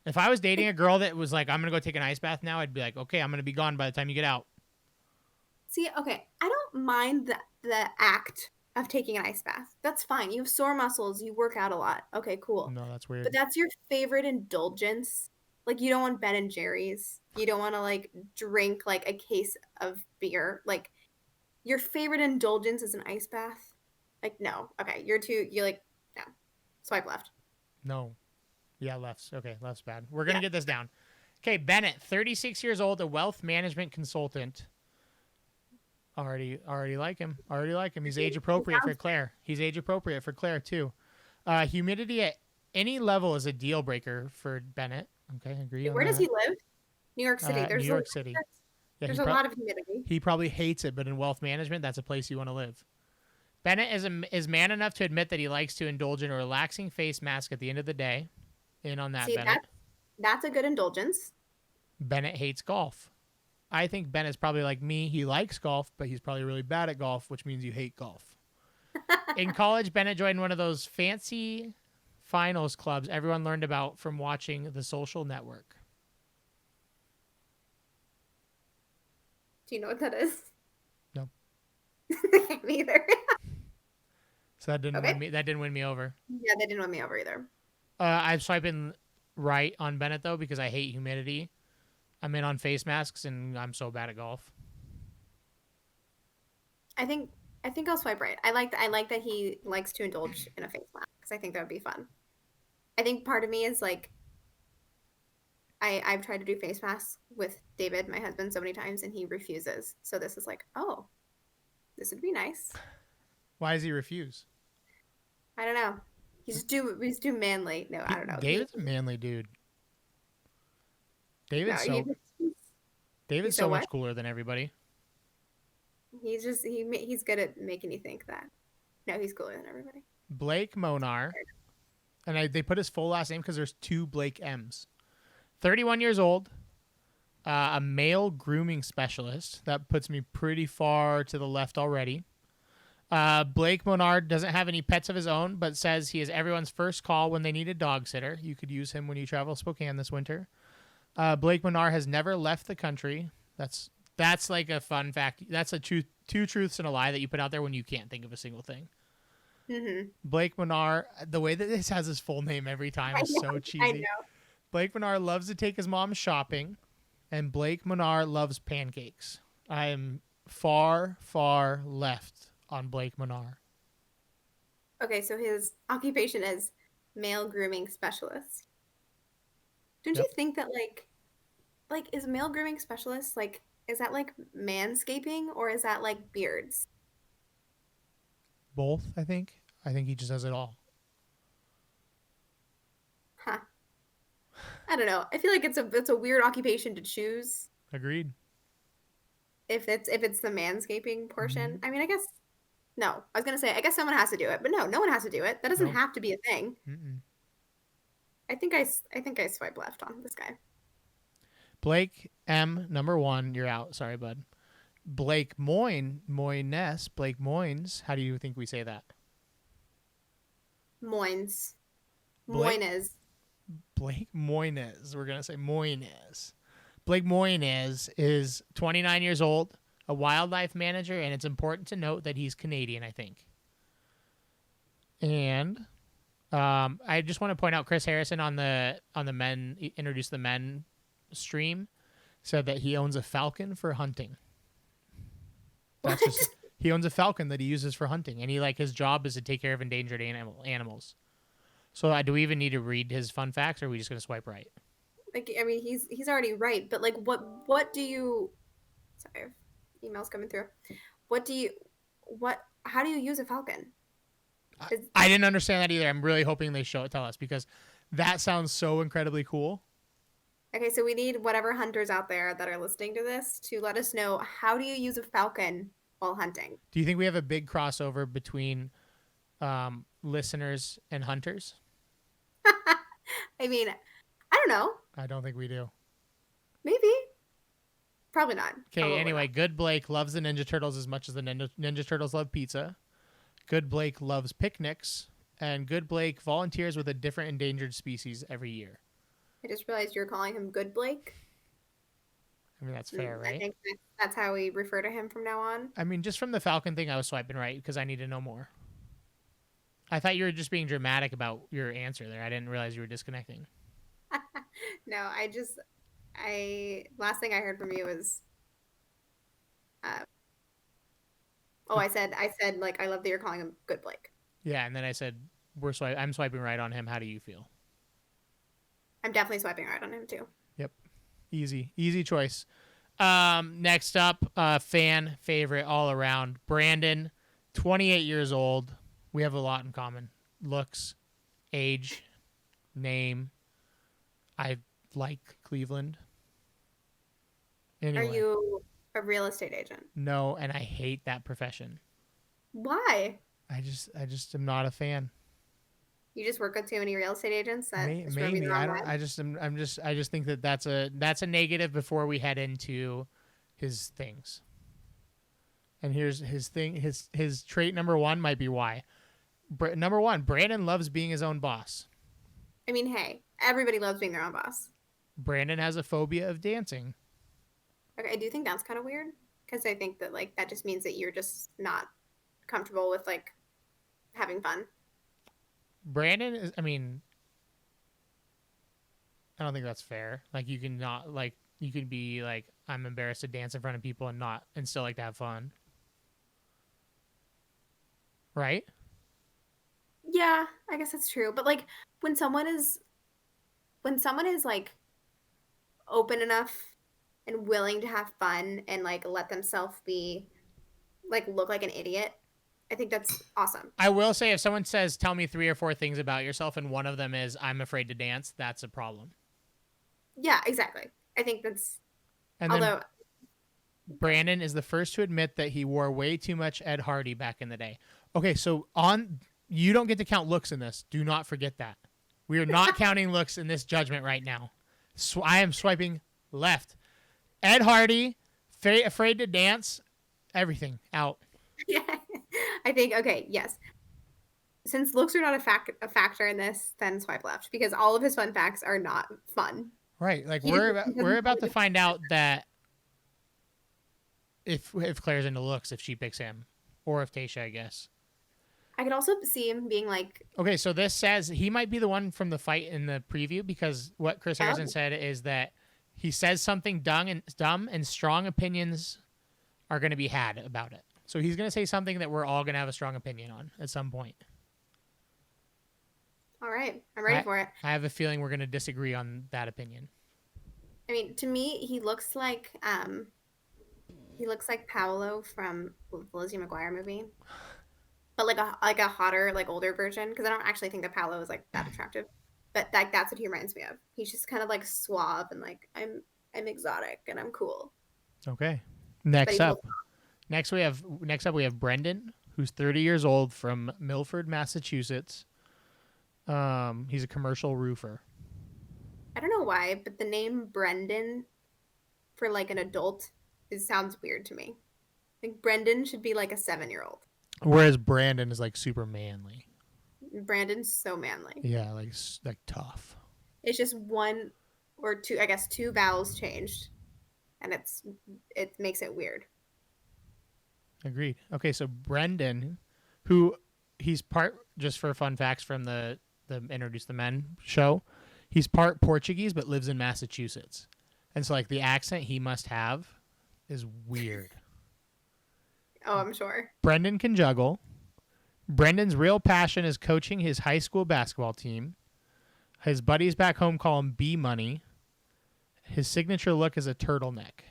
If I was dating a girl that was like, I'm gonna go take an ice bath now, I'd be like, okay, I'm gonna be gone by the time you get out. See, okay, I don't mind the act of taking an ice bath. That's fine. You have sore muscles. You work out a lot. Okay, cool. No, that's weird. But that's your favorite indulgence. Like, you don't want Ben and Jerry's. You don't want to like drink like a case of beer. Like, your favorite indulgence is an ice bath. Like, no. Okay, you're like, no. Swipe left. No. Yeah, left's okay. Left's bad. We're gonna get this down. Okay, Bennett, 36 years old, a wealth management consultant. Already like him. He's age appropriate for Claire. Too. Humidity at any level is a deal breaker for Bennett. Okay, agree on Where that. does he live? New York City. New York City. Yeah, There's a lot of humidity. He probably hates it, but in wealth management, that's a place you want to live. Bennett is man enough to admit that he likes to indulge in a relaxing face mask at the end of the day. In on that, See, Bennett. That's a good indulgence. Bennett hates golf. I think Bennett's probably like me. He likes golf, but he's probably really bad at golf, which means you hate golf. In college, Bennett joined one of those fancy finals clubs everyone learned about from watching The Social Network. Do you know what that is? No. Me either. So that didn't win me over. Yeah, that didn't win me over either. I'm swiping right on Bennett though because I hate humidity. I'm in on face masks, and I'm so bad at golf. I think I think I'll swipe right. I like that he likes to indulge in a face mask because I think that would be fun. I think part of me is like I've tried to do face masks with David, my husband, so many times, and he refuses. So this is like, oh, this would be nice. Why does he refuse? I don't know. He's too manly. No, I don't know. David's a manly dude. No, David's so David's he's so so much what? cooler than everybody. He's good at making you think that. No, he's cooler than everybody. Blake Monar, and they put his full last name because there's two Blake M's. 31 years old, a male grooming specialist. That puts me pretty far to the left already. Blake Monard doesn't have any pets of his own, but says he is everyone's first call when they need a dog sitter. You could use him when you travel Spokane this winter. Blake Monard has never left the country. That's like a fun fact. That's a two truths and a lie that you put out there when you can't think of a single thing. Mm-hmm. Blake Monard, the way that this has his full name every time is so cheesy. I know. Blake Monard loves to take his mom shopping, and Blake Monard loves pancakes. I am far, far left on Blake Monard. Okay, so his occupation is male grooming specialist. Don't you Yep. think that like is male grooming specialist like is that like manscaping or is that like beards? Both, I think. I think he just does it all. Huh. I don't know. I feel like it's a weird occupation to choose Agreed. if it's the manscaping portion. Mm-hmm. I mean, I guess no. I was gonna say I guess someone has to do it, but no, no one has to do it. That doesn't Nope. have to be a thing. Mm-mm. I think I swipe left on this guy. Blake M, number one. You're out. Sorry, bud. Blake Moynes. Blake Moynes. How do you think we say that? Moines. Blake Moines. Blake Moynes. We're gonna say Moynes. Blake Moynes is 29 years old, a wildlife manager, and it's important to note that he's Canadian, I think. And I just want to point out Chris Harrison on the men introduced the men stream said that he owns a falcon for hunting. What? That's just he owns a falcon that he uses for hunting, and his job is to take care of endangered animals. So do we even need to read his fun facts, or are we just gonna swipe right? Like I mean he's already right, but like what do you sorry, I have emails coming through. What do you what how do you use a falcon? Is I didn't understand that either. I'm really hoping they tell us because that sounds so incredibly cool. okay, so we need whatever hunters out there that are listening to this to let us know how do you use a falcon while hunting? Do you think we have a big crossover between listeners and hunters? I mean, I don't know. I don't think we do. Maybe. Probably not. Okay, Probably anyway, not. Good Blake loves the Ninja Turtles as much as the Ninja Turtles love pizza. Good Blake loves picnics. And Good Blake volunteers with a different endangered species every year. I just realized you're calling him Good Blake. I mean, that's fair, I right? think that's how we refer to him from now on. I mean, just from the Falcon thing, I was swiping right because I need to know more. I thought you were just being dramatic about your answer there. I didn't realize you were disconnecting. No, I last thing I heard from you was uh, oh I said like I love that you're calling him Good Blake. Yeah, and then I said I'm swiping right on him. How do you feel? I'm definitely swiping right on him too. Yep, easy choice. Next up, fan favorite all around, Brandon, 28 years old. We have a lot in common: looks, age, name. I like Cleveland. Are Anyway, you a real estate agent? no, and I hate that profession. Why? I just am not a fan. You just work with too many real estate agents that just rub you the Maybe I wrong don't. way? I just think that that's a negative before we head into his things. And here's his thing. His trait number one might be why. Number one, Brandon loves being his own boss. I mean, hey, everybody loves being their own boss. Brandon has a phobia of dancing. Okay, I do think that's kind of weird because I think that like that just means that you're just not comfortable with like having fun. Brandon is. I mean, I don't think that's fair. Like you can not like You could be like, I'm embarrassed to dance in front of people and still like to have fun. Right? Yeah, I guess that's true. But like when someone is like open enough and willing to have fun and like let themselves be like look like an idiot, I think that's awesome. I will say if someone says, tell me 3 or 4 things about yourself, and one of them is, I'm afraid to dance, that's a problem. Yeah, exactly. I think that's And then although Brandon is the first to admit that he wore way too much Ed Hardy back in the day. Okay, so you don't get to count looks in this. Do not forget that. We are not counting looks in this judgment right now. So I am swiping left. Ed Hardy, afraid to dance, everything out. yeah, I think okay, yes. Since looks are not a factor in this, then swipe left because all of his fun facts are not fun. Right, like He we're doesn't about to find out that if Claire's into looks, if she picks him, or if Tayshia, I guess. I could also see him being like, Okay, so this says he might be the one from the fight in the preview because what Chris oh, Harrison said is that he says something dumb and strong opinions are going to be had about it. So he's going to say something that we're all going to have a strong opinion on at some point. all right, I'm ready for it. I have a feeling we're going to disagree on that opinion. I mean, to me, he looks like Paolo from the Lizzie McGuire movie, but like a hotter, like older version. Because I don't actually think that Paolo is like that attractive, but that's what he reminds me of. He's just kind of like suave and like I'm exotic and I'm cool. Okay. But he pulls Next up we have Brendan, who's 30 years old from Milford, Massachusetts. He's a commercial roofer. I don't know why, but the name Brendan for like an adult sounds weird to me. Like Brendan should be like a 7-year-old. Whereas Brandon is like super manly. Brandon's so manly. Yeah, like tough. It's just one or two, I guess, two vowels changed, and it makes it weird. Agreed. Okay, so Brendan, who he's part, just for fun facts from the Introduce the Men show, he's part Portuguese but lives in Massachusetts, and so like the accent he must have is weird. Oh, I'm sure. Brendan can juggle. Brendan's real passion is coaching his high school basketball team. His buddies back home call him B Money. His signature look is a turtleneck.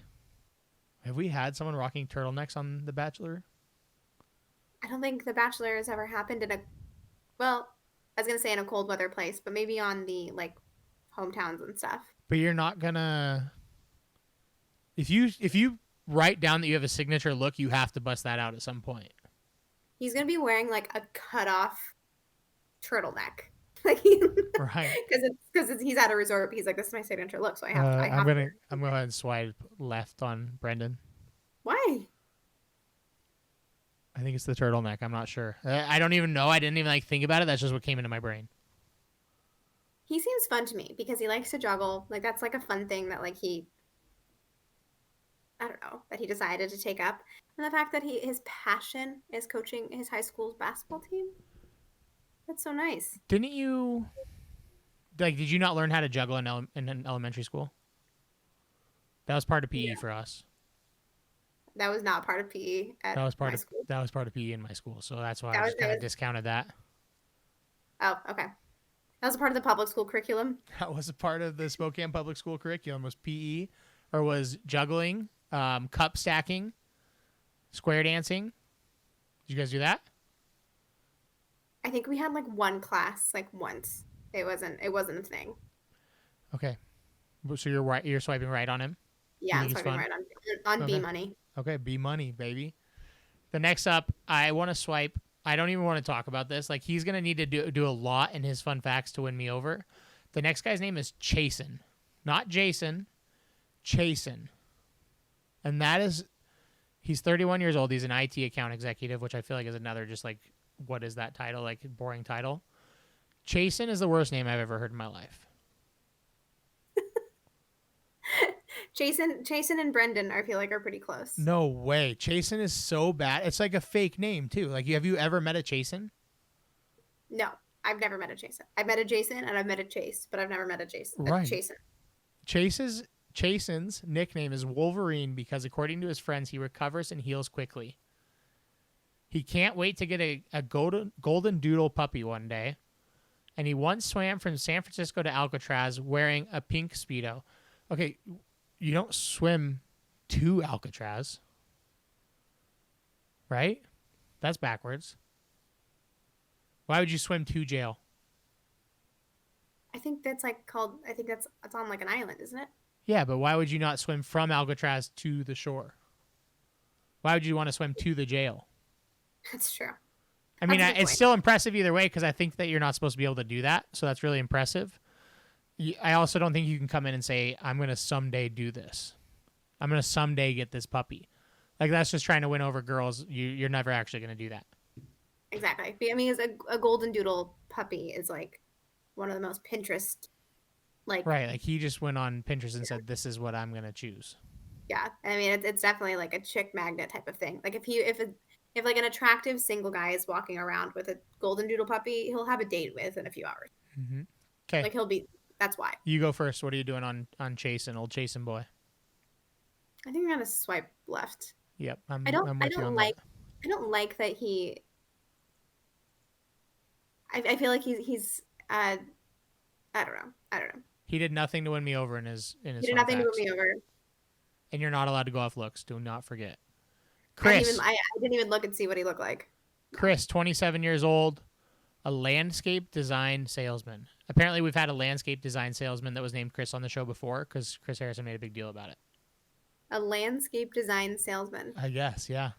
Have we had someone rocking turtlenecks on The Bachelor? I don't think The Bachelor has ever happened in a, well, I was gonna say in a cold weather place, but maybe on the like hometowns and stuff. But you're not gonna, if you write down that you have a signature look, you have to bust that out at some point. He's gonna be wearing like a cut off turtleneck. Like, Right. because he's at a resort. He's like, this is my signature look, so I have. I'm gonna go ahead and swipe left on Brendan. Why? I think it's the turtleneck. I'm not sure. I don't even know. I didn't even like think about it. That's just what came into my brain. He seems fun to me because he likes to juggle. Like that's like a fun thing that like I don't know, that he decided to take up. And the fact that his passion is coaching his high school's basketball team. That's so nice. Didn't you did you not learn how to juggle in elementary school? That was part of PE for us. That was not part of PE at my school. That was part of PE in my school, so that's why I was just kind of discounted that. Oh, okay. That was a part of the public school curriculum. That was a part of the Spokane public school curriculum was PE, or was juggling, cup stacking, square dancing. Did you guys do that? I think we had like one class like once. It wasn't a thing. Okay, so you're right. You're swiping right on him. Yeah, I'm swiping right on Okay. B Money. Okay, B Money, baby. The next up, I want to swipe. I don't even want to talk about this. Like he's gonna need to do a lot in his fun facts to win me over. The next guy's name is Chasen, not Jason. Chasen, and that is, he's 31 years old. He's an IT account executive, which I feel like is another just like, what is that title? Like boring title. Chasen is the worst name I've ever heard in my life. Jason and Brendan, I feel like, are pretty close. No way. Chasen is so bad. It's like a fake name too. Like, have you ever met a Chasen? No, I've never met a Jason. I've met a Jason and I've met a Chase, but I've never met a Jason. Right. Chasen. Chasen's nickname is Wolverine because, according to his friends, he recovers and heals quickly. He can't wait to get a golden doodle puppy one day. And he once swam from San Francisco to Alcatraz wearing a pink Speedo. Okay, you don't swim to Alcatraz, right? That's backwards. Why would you swim to jail? I think that's like called. I think that's it's on like an island, isn't it? Yeah, but why would you not swim from Alcatraz to the shore? Why would you want to swim to the jail? That's true. I mean, That's a good it's point. still impressive either way because I think that you're not supposed to be able to do that. So that's really impressive. I also don't think you can come in and say, I'm going to someday do this. I'm going to someday get this puppy. Like, that's just trying to win over girls. You're never actually going to do that. Exactly. I mean, a golden doodle puppy is like one of the most Pinterest, like, Right. Like, he just went on Pinterest and said, this is what I'm going to choose. yeah. I mean, it's definitely like a chick magnet type of thing. Like if like an attractive single guy is walking around with a golden doodle puppy, he'll have a date within a few hours. Mm-hmm. Okay. Like that's why. You go first. What are you doing on Chasen, old Chasen boy? I think I'm gonna swipe left. Yep. I'm I don't with you on that. I don't like that I feel like he's I don't know. I don't know. He did nothing to win me over in his He did fun nothing to facts. win me over. And you're not allowed to go off looks. Do not forget. I didn't even look and see what he looked like. Chris, 27 years old, a landscape design salesman. Apparently, we've had a landscape design salesman that was named Chris on the show before because Chris Harrison made a big deal about it. A landscape design salesman. I guess, yeah.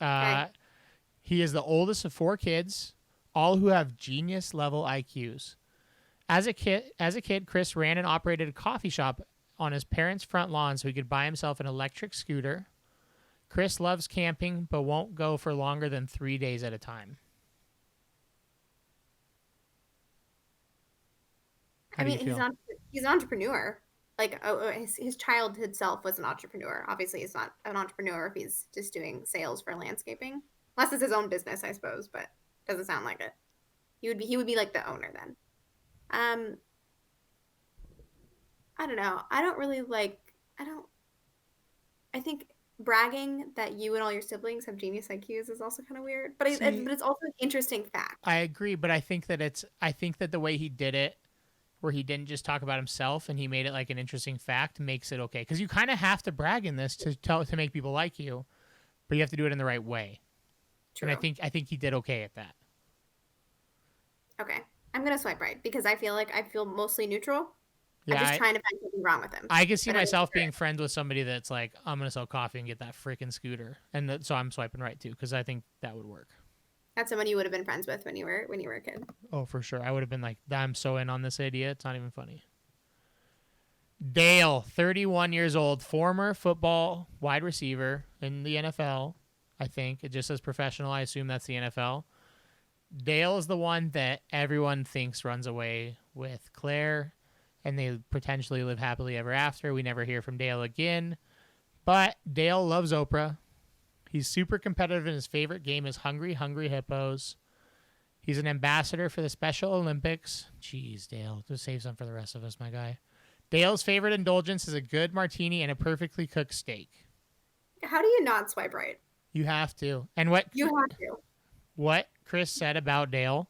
Okay. He is the oldest of 4 kids, all who have genius level IQs. As a kid, Chris ran and operated a coffee shop on his parents' front lawn so he could buy himself an electric scooter. Chris loves camping but won't go for longer than 3 days at a time. How do you feel? He's an entrepreneur. Like his childhood self was an entrepreneur. Obviously, he's not an entrepreneur if he's just doing sales for landscaping. Unless it's his own business, I suppose, but doesn't sound like it. He would be like the owner then. I don't know. I think bragging that you and all your siblings have genius IQs is also kind of weird. But See, it's also an interesting fact. I agree, but I think that the way he did it, where he didn't just talk about himself and he made it like an interesting fact, makes it okay. Because you kind of have to brag in this to make people like you, but you have to do it in the right way. True. And I think he did okay at that. Okay. I'm gonna swipe right because I feel mostly neutral. Yeah, I'm just trying to find something wrong with him. I can see myself being friends with somebody that's like, I'm gonna sell coffee and get that freaking scooter, and so I'm swiping right too because I think that would work. That's someone you would have been friends with when you were a kid. Oh, for sure. I would have been like, I'm so in on this idea. It's not even funny. Dale, 31 years old, former football wide receiver in the NFL. I think it just says professional. I assume that's the NFL. Dale is the one that everyone thinks runs away with Claire, and they potentially live happily ever after. We never hear from Dale again. But Dale loves Oprah. He's super competitive, and his favorite game is Hungry Hungry Hippos. He's an ambassador for the Special Olympics. Jeez, Dale, just save some for the rest of us, my guy. Dale's favorite indulgence is a good martini and a perfectly cooked steak. How do you not swipe right? You have to. And You have to. what Chris said about Dale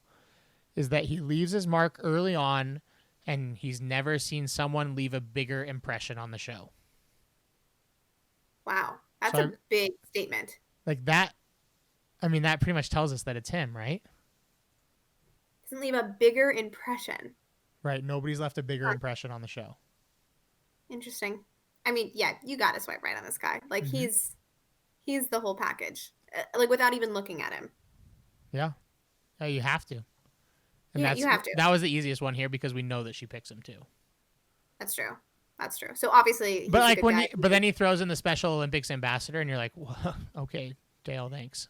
is that he leaves his mark early on, and he's never seen someone leave a bigger impression on the show. Wow. That's a big statement. Like that, I mean, that pretty much tells us that it's him, right? Doesn't leave a bigger impression. Right. Nobody's left a bigger impression on the show. Interesting. I mean, yeah, you got to swipe right on this guy. Like he's the whole package. Like without even looking at him. Yeah. Yeah, you have to. And Yeah, you have to. That was the easiest one here because we know that she picks him too. That's true. That's true. So obviously, But like but then he throws in the Special Olympics ambassador, and you're like, well, okay, Dale, thanks.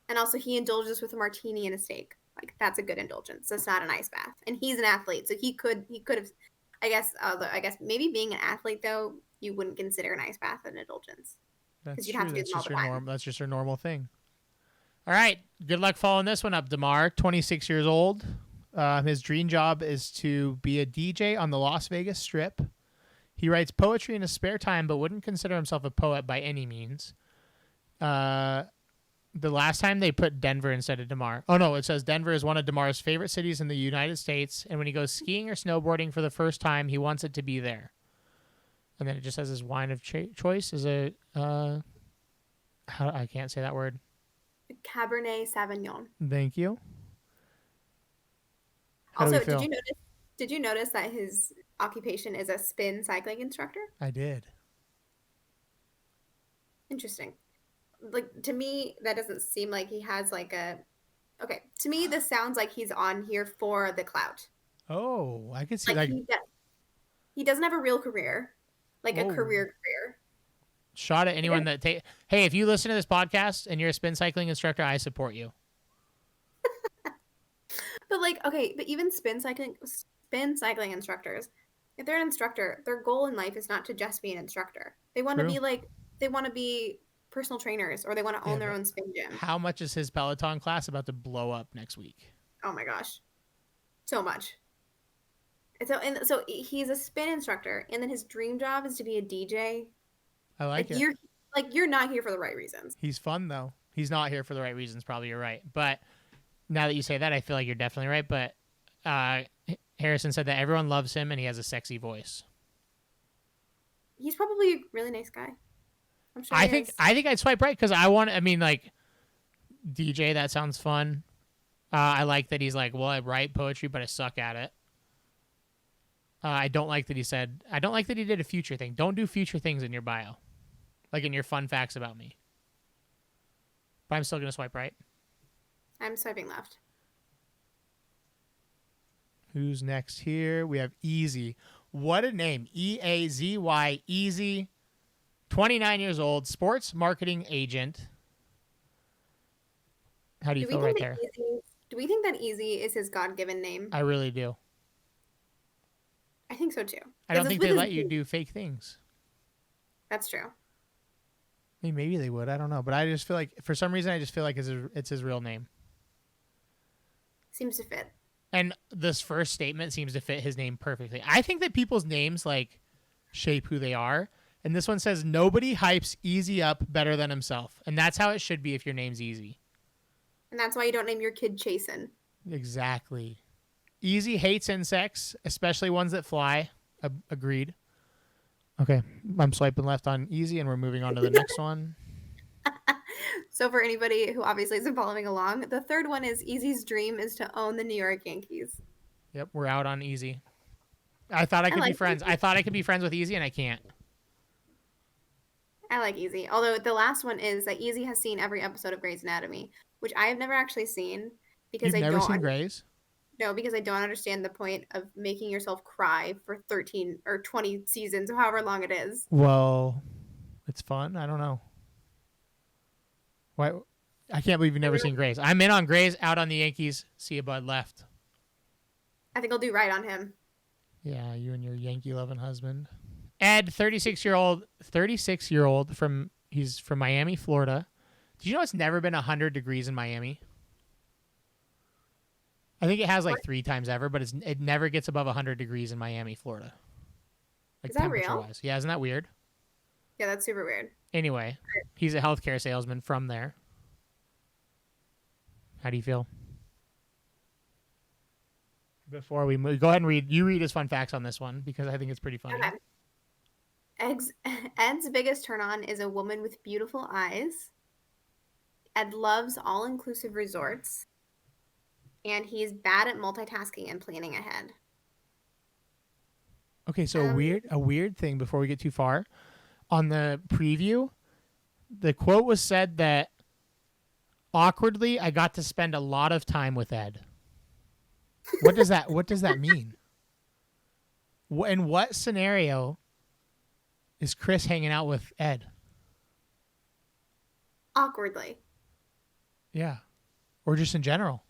And also, he indulges with a martini and a steak. Like that's a good indulgence. That's not an ice bath. And he's an athlete, so he could have. I guess maybe being an athlete though, you wouldn't consider an ice bath an indulgence That's you'd true. have to do That's them all just the your time. that's just your normal thing. All right. Good luck following this one up, Damar. 26 years old. His dream job is to be a DJ on the Las Vegas Strip. He writes poetry in his spare time, but wouldn't consider himself a poet by any means. The last time they put Denver instead of DeMar. Oh, no, it says Denver is one of DeMar's favorite cities in the United States, and when he goes skiing or snowboarding for the first time, he wants it to be there. And then it just says his wine of choice is a, I can't say that word. Cabernet Sauvignon. Thank you. How do Also, we feel? did you notice that his occupation is a spin cycling instructor? I did. Interesting. Like, to me, that doesn't seem like he has like a. Okay, to me, this sounds like he's on here for the clout. Oh, I could see Like like he doesn't have a real career, like a whoa. career. Shot at He anyone doesn't- that hey, if you listen to this podcast and you're a spin cycling instructor, I support you. But like, okay, but even spin cycling instructors, if they're an instructor, their goal in life is not to just be an instructor. They want to True. be like they want to be personal trainers or they want to Yeah, own their but own spin gym. how much is his Peloton class about to blow up next week? Oh my gosh, so much. And so he's a spin instructor, and then his dream job is to be a DJ. I like Like it. you're not here for the right reasons. He's fun though. He's not here for the right reasons. Probably you're right. But now that you say that, I feel like you're definitely right. But Harrison said that everyone loves him and he has a sexy voice. He's probably a really nice guy. I'm sure. I he think is. I'd swipe right because I want. I mean, like DJ. That sounds fun. I like that he's like, well, I write poetry, but I suck at it. I don't like that he said. I don't like that he did a future thing. Don't do future things in your bio, like in your fun facts about me. But I'm still gonna swipe right. I'm swiping left. Who's next here? We have Easy. What a name. EAZY. Easy. 29 years old. Sports marketing agent. How do you feel right there? Do we think that Easy is his God-given name? I really do. I think so too. I don't Because think it's they with let his you name. do fake things. That's true. I mean, maybe they would. I don't know. But I just feel like, for some reason, I just feel like it's his real name. Seems to fit. And this first statement seems to fit his name perfectly. I think that people's names, like, shape who they are. And this one says, nobody hypes Easy up better than himself. And that's how it should be if your name's Easy. And that's why you don't name your kid Chasen. Exactly. Easy hates insects, especially ones that fly. Agreed. Okay. I'm swiping left on Easy, and we're moving on to the next one. So for anybody who obviously isn't following along, the third one is Easy's dream is to own the New York Yankees. Yep, we're out on Easy. I thought I could be like friends. I thought I could be friends with Easy, and I can't. I like Easy. Although the last one is that Easy has seen every episode of Grey's Anatomy, which I have never actually seen because You've I never don't seen Grey's? no, because I don't understand the point of making yourself cry for 13 or 20 seasons, or however long it is. Well, it's fun. I don't know. Why? I can't believe you've never seen Grey's. I'm in on Grey's, out on the Yankees. See you, bud. Left. I think I'll do right on him. Yeah, you and your Yankee loving husband. Ed, 36-year-old from Miami, Florida. Did you know it's never been 100 degrees in Miami? I think it has like 3 times ever, but it never gets above 100 degrees in Miami, Florida. Like Is that real? temperature-wise. Yeah, isn't that weird? Yeah, that's super weird. Anyway, he's a healthcare salesman from there. How do you feel? Before we move, go ahead and read. You read his fun facts on this one because I think it's pretty funny. Okay. Ed's biggest turn on is a woman with beautiful eyes. Ed loves all-inclusive resorts. And he's bad at multitasking and planning ahead. Okay, so a weird thing before we get too far. On the preview, the quote was said that awkwardly I got to spend a lot of time with Ed. What does that mean? In what scenario is Chris hanging out with Ed? Awkwardly. Yeah. Or just in general.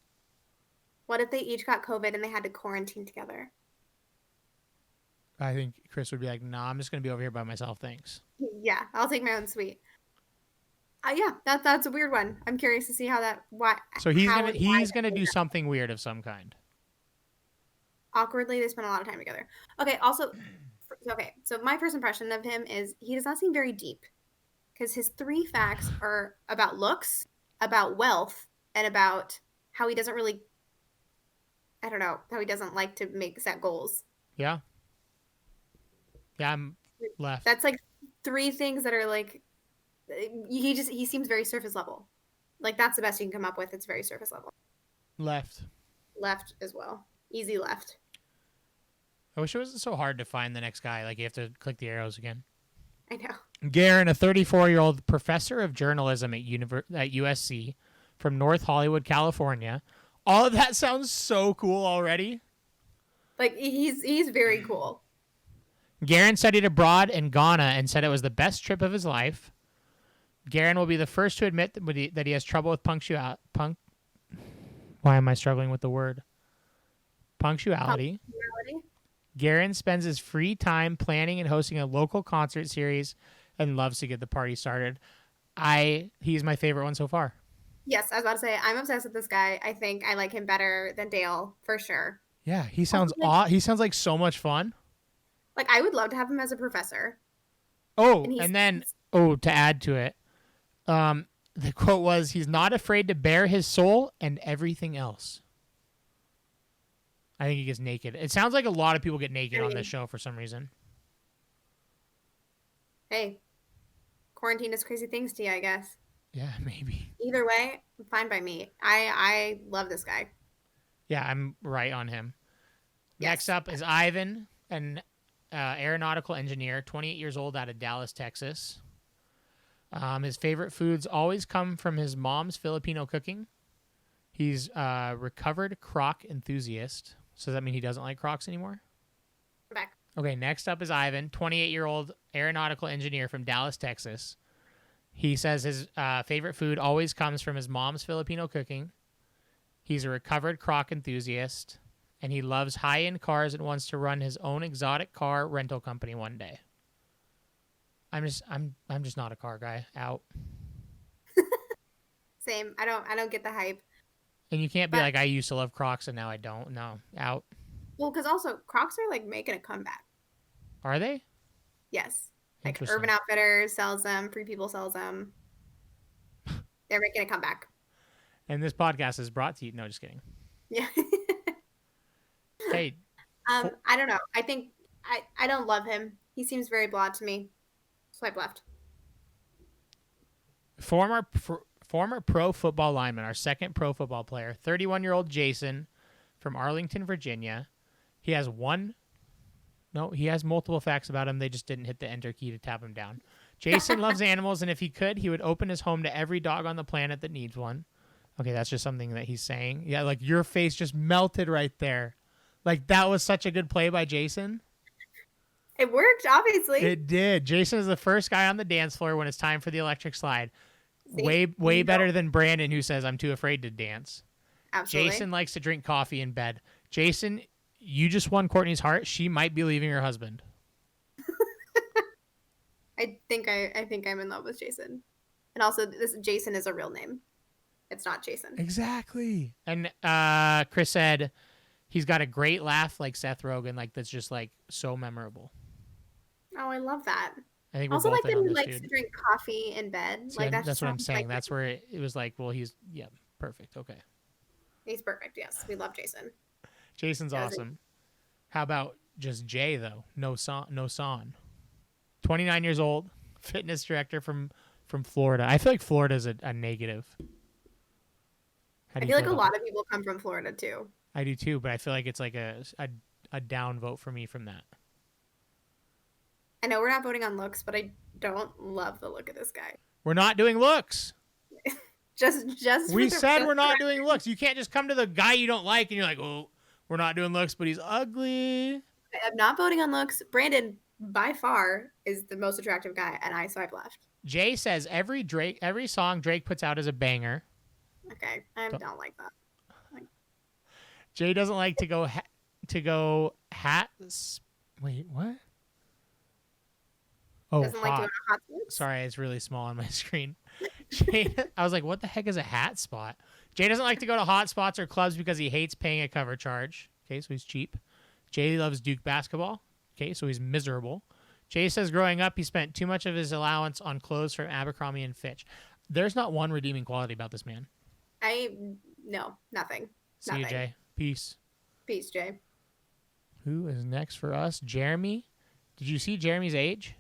What if they each got COVID and they had to quarantine together? I think Chris would be like, "Nah, I'm just gonna be over here by myself, thanks." Yeah, I'll take my own suite. Yeah, that's a weird one. I'm curious to see how that So he's gonna do something weird of some kind. awkwardly they spend a lot of time together. Okay, also Okay, so my first impression of him is he does not seem very deep because his three facts are about looks, about wealth, and about how he doesn't really, I don't know, how he doesn't like to make set goals. Yeah. Yeah, I'm left. That's like three things that are like he seems very surface level. Like that's the best you can come up with. It's very surface level. Left. Left as well. Easy left. I wish it wasn't so hard to find the next guy. Like you have to click the arrows again. I know. Garen, a 34-year-old professor of journalism at USC from North Hollywood, California. All of that sounds so cool already. Like he's very cool. Garen studied abroad in Ghana and said it was the best trip of his life. Garen will be the first to admit that he has trouble with punctuality. Why am I struggling with the word? Punctuality. Garen spends his free time planning and hosting a local concert series and loves to get the party started. He's my favorite one so far. Yes, I was about to say I'm obsessed with this guy. I think I like him better than Dale for sure. Yeah, he sounds he sounds like so much fun. Like I would love to have him as a professor. Oh, and then to add to it, the quote was, "He's not afraid to bare his soul and everything else." I think he gets naked. It sounds like a lot of people get naked on this show for some reason. Hey, quarantine does crazy things to you, I guess. Yeah, maybe. Either way, fine by me. I love this guy. Yeah, I'm right on him. Yes. Next up is Ivan, an aeronautical engineer, 28 years old, out of Dallas, Texas. His favorite foods always come from his mom's Filipino cooking. He's a recovered croc enthusiast. So does that mean he doesn't like crocs anymore? I'm back. Okay, next up is Ivan, 28-year-old aeronautical engineer from Dallas, Texas. He says his favorite food always comes from his mom's Filipino cooking. He's a recovered croc enthusiast, and he loves high-end cars and wants to run his own exotic car rental company one day. I'm just not a car guy. Out. Same. I don't get the hype. And you can't be like, I used to love Crocs and now I don't. No, out. Well, because also Crocs are like making a comeback. Are they? Yes. Like Urban Outfitters sells them. Free People sells them. They're making a comeback. And this podcast is brought to you. No, just kidding. Yeah. Hey. I don't know. I think I don't love him. He seems very blah to me. Swipe left. Former pro football lineman, our second pro football player, 31-year-old Jason from Arlington, Virginia. He has multiple facts about him. They just didn't hit the enter key to tap him down. Jason loves animals, and if he could, he would open his home to every dog on the planet that needs one. Okay, that's just something that he's saying. Yeah, like your face just melted right there. Like that was such a good play by Jason. It worked, obviously. It did. Jason is the first guy on the dance floor when it's time for the electric slide. Way better than Brandon, who says, I'm too afraid to dance. Absolutely. Jason likes to drink coffee in bed. Jason, you just won Courtney's heart. She might be leaving her husband. I think I'm in love with Jason. And also, this Jason is a real name. It's not Jason. Exactly. And Chris said he's got a great laugh like Seth Rogen, like that's just like so memorable. Oh, I love that. I think we're also both like that in he on this, likes dude. to drink coffee in bed. See, like that's what I'm saying. Like, that's where it was like, well, he's perfect. Okay. He's perfect. Yes, we love Jason. Jason's awesome. How about just Jay though? No son. 29 years old, fitness director from Florida. I feel like Florida's a negative. I feel like a lot of people come from Florida too. I do too, but I feel like it's like a down vote for me from that. I know we're not voting on looks, but I don't love the look of this guy. We're not doing looks. just we said we're not doing looks. You can't just come to the guy you don't like and you're like, oh, we're not doing looks, but he's ugly. I'm not voting on looks. Brandon, by far, is the most attractive guy, and I swipe left. Jay says every song Drake puts out is a banger. Okay, I don't like that. Jay doesn't like to go hats. Wait, what? Oh, doesn't like to go to hot spots? Sorry, it's really small on my screen. I was like, what the heck is a hat spot? Jay doesn't like to go to hot spots or clubs because he hates paying a cover charge. Okay, so he's cheap. Jay loves Duke basketball. Okay, so he's miserable. Jay says growing up, he spent too much of his allowance on clothes from Abercrombie and Fitch. There's not one redeeming quality about this man. No, nothing. See you, Jay. Peace. Peace, Jay. Who is next for us? Jeremy. Did you see Jeremy's age?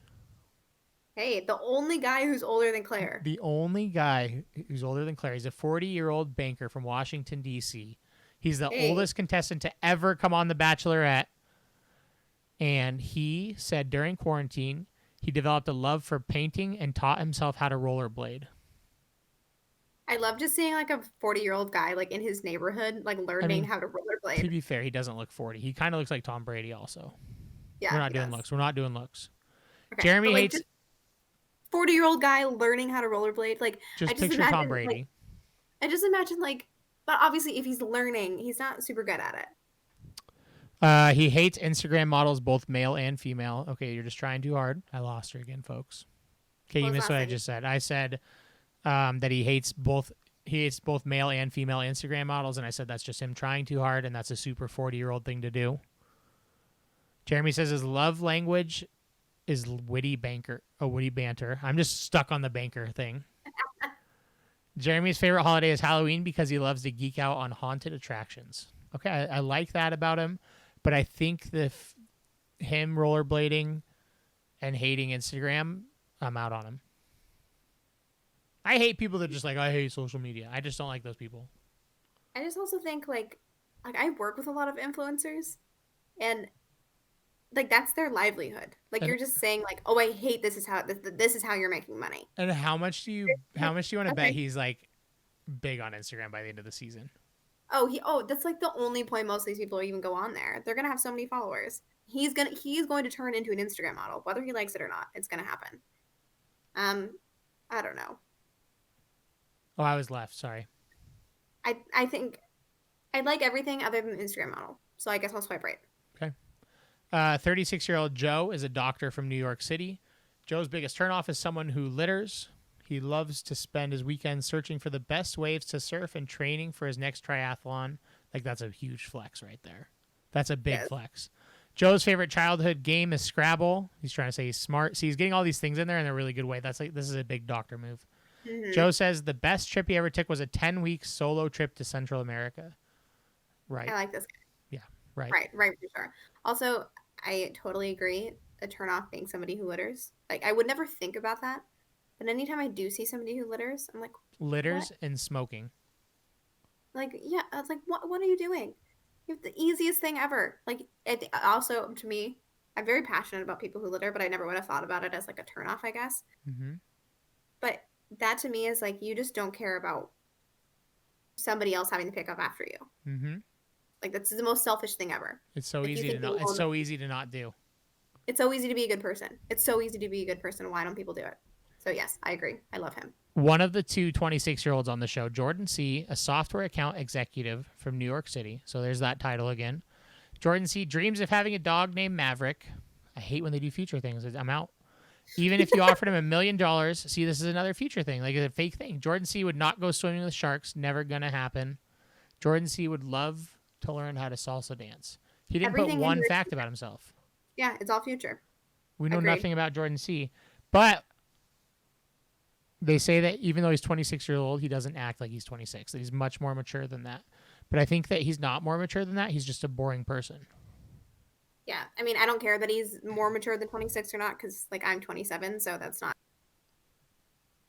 Hey, the only guy who's older than Claire. The only guy who's older than Claire. He's a 40-year-old banker from Washington, D.C. He's the oldest contestant to ever come on The Bachelorette. And he said during quarantine, he developed a love for painting and taught himself how to rollerblade. I love just seeing like a 40-year-old guy like in his neighborhood, like learning how to rollerblade. To be fair, he doesn't look 40. He kind of looks like Tom Brady also. Yeah, We're not doing looks. We're not doing looks. Okay, Jeremy hates... 40-year-old guy learning how to rollerblade. Like, just picture imagine, Tom Brady. Like, I just imagine like, but obviously if he's learning, he's not super good at it. He hates Instagram models, both male and female. Okay, you're just trying too hard. I lost her again, folks. Okay, you missed what I just said. I said that he hates both male and female Instagram models, and I said that's just him trying too hard, and that's a super 40-year-old thing to do. Jeremy says his love language is witty banter. I'm just stuck on the banker thing. Jeremy's favorite holiday is Halloween because he loves to geek out on haunted attractions. Okay, I like that about him, but I think him rollerblading and hating Instagram, I'm out on him. I hate people that just like, I hate social media. I just don't like those people. I just also think like I work with a lot of influencers, and like that's their livelihood. Like you're just saying like, oh, I hate this is how you're making money. And how much do you want to bet he's like big on Instagram by the end of the season? That's like the only point most of these people even go on there. They're gonna have so many followers. He's going to turn into an Instagram model, whether he likes it or not. It's gonna happen. I don't know. Oh, I was left. Sorry. I think I like everything other than the Instagram model. So I guess I'll swipe right. Okay. 36-year-old Joe is a doctor from New York City. Joe's biggest turnoff is someone who litters. He loves to spend his weekends searching for the best waves to surf and training for his next triathlon. Like, that's a huge flex right there. That's a big flex. Joe's favorite childhood game is Scrabble. He's trying to say he's smart. See, he's getting all these things in there in a really good way. This is a big doctor move. Mm-hmm. Joe says the best trip he ever took was a 10-week solo trip to Central America. Right. I like this guy. Yeah, right. Right, for sure. Also, I totally agree. A turnoff being somebody who litters. Like, I would never think about that. But anytime I do see somebody who litters, I'm like, litters and smoking. Like, yeah, I was like, what are you doing? You have the easiest thing ever. Like, also, to me, I'm very passionate about people who litter, but I never would have thought about it as like a turnoff, I guess. Mm-hmm. But that to me is like, you just don't care about somebody else having to pick up after you. Mm-hmm. Like, that's the most selfish thing ever. It's so easy to not. It's so easy to not do. It's so easy to be a good person. It's so easy to be a good person. Why don't people do it? So yes, I agree. I love him. One of the two 26-year-olds on the show, Jordan C., a software account executive from New York City. So there's that title again. Jordan C. dreams of having a dog named Maverick. I hate when they do future things. I'm out. Even if you offered him $1 million, see, this is another future thing, like a fake thing. Jordan C. would not go swimming with sharks. Never gonna happen. Jordan C. would love to learn how to salsa dance. He didn't put one fact about himself. Yeah, it's all future. We know nothing about Jordan C. But they say that even though he's 26 years old, he doesn't act like he's 26. That he's much more mature than that. But I think that he's not more mature than that. He's just a boring person. Yeah. I mean, I don't care that he's more mature than 26 or not because, like, I'm 27, so that's not.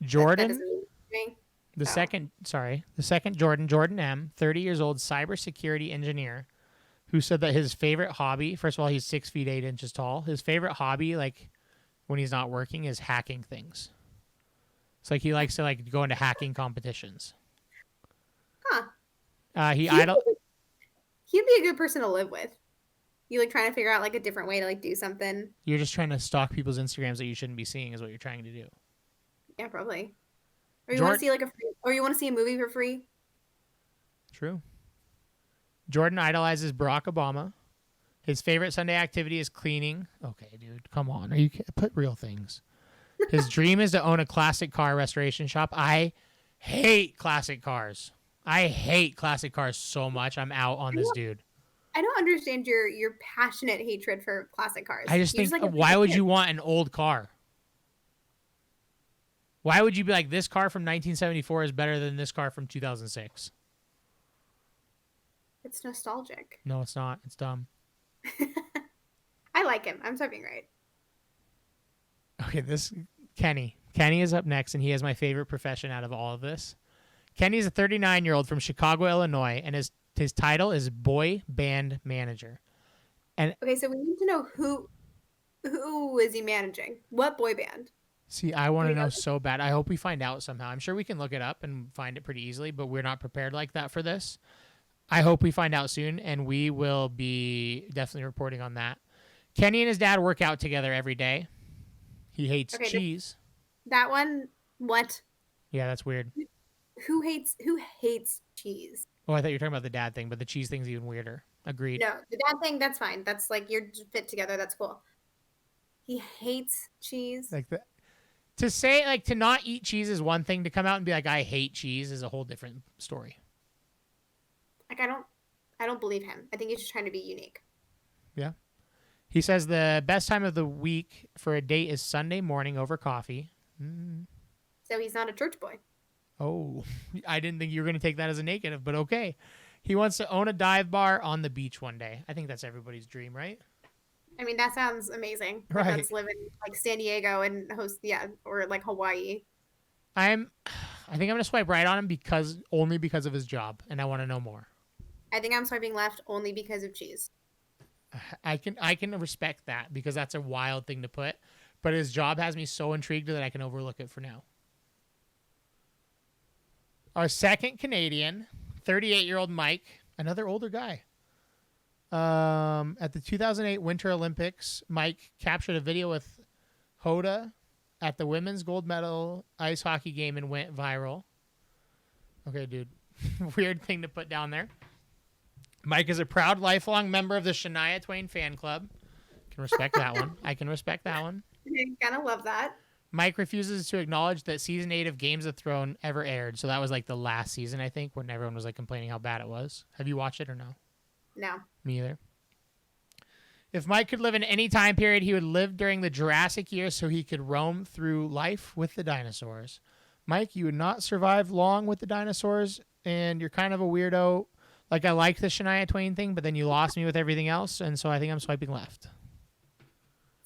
Jordan, the second Jordan M., 30 years old, cybersecurity engineer, who said that his favorite hobby, first of all, he's 6 feet 8 inches tall. His favorite hobby, like, when he's not working, is hacking things. It's like he likes to like go into hacking competitions. Huh. He'd be a good person to live with. You like trying to figure out like a different way to like do something. You're just trying to stalk people's Instagrams that you shouldn't be seeing is what you're trying to do. Yeah, probably. Or you want to see you want to see a movie for free. True. Jordan idolizes Barack Obama. His favorite Sunday activity is cleaning. Okay, dude, come on. Put real things. His dream is to own a classic car restoration shop. I hate classic cars. I hate classic cars so much. I'm out on this dude. I don't understand your passionate hatred for classic cars. I just You just think, like it because why you're a would kid. you want an old car? Why would you be like, this car from 1974 is better than this car from 2006? It's nostalgic. No, it's not. It's dumb. I like him. I'm swiping right. Okay, Kenny. Kenny is up next, and he has my favorite profession out of all of this. Kenny is a 39-year-old from Chicago, Illinois, and his title is boy band manager. And Okay, so we need to know who is he managing? What boy band? see, I Do want to we know know this? so bad. I hope we find out somehow. I'm sure we can look it up and find it pretty easily, but we're not prepared like that for this. I hope we find out soon, and we will be definitely reporting on that. Kenny and his dad work out together every day. He hates Okay, cheese. that one. What? Yeah, that's weird. Who hates cheese? Oh, I thought you were talking about the dad thing, but the cheese thing's even weirder. Agreed. No, the dad thing. That's fine. That's like you're fit together. That's cool. He hates cheese. Like to say like to not eat cheese is one thing. To come out and be like I hate cheese is a whole different story. Like I don't believe him. I think he's just trying to be unique. Yeah. He says the best time of the week for a date is Sunday morning over coffee. So he's not a church boy. Oh, I didn't think you were going to take that as a negative, but okay. He wants to own a dive bar on the beach one day. I think that's everybody's dream, right? I mean, that sounds amazing. My Right. friends live in like San Diego and or like Hawaii. I think I'm going to swipe right on him only because of his job, and I want to know more. I think I'm swiping left only because of cheese. I can respect that because that's a wild thing to put, but his job has me so intrigued that I can overlook it for now. Our second Canadian, 38-year-old Mike, another older guy. At the 2008 Winter Olympics, Mike captured a video with Hoda at the women's gold medal ice hockey game and went viral. Okay, dude. Weird thing to put down there. Mike is a proud lifelong member of the Shania Twain fan club. Can respect that one. I can respect that one. I kind of love that. Mike refuses to acknowledge that season 8 of Games of Thrones ever aired. So that was like the last season, I think, when everyone was like complaining how bad it was. Have you watched it or no? No. Me either. If Mike could live in any time period, he would live during the Jurassic years so he could roam through life with the dinosaurs. Mike, you would not survive long with the dinosaurs, and you're kind of a weirdo. Like, I liked the Shania Twain thing, but then you lost me with everything else, and so I think I'm swiping left.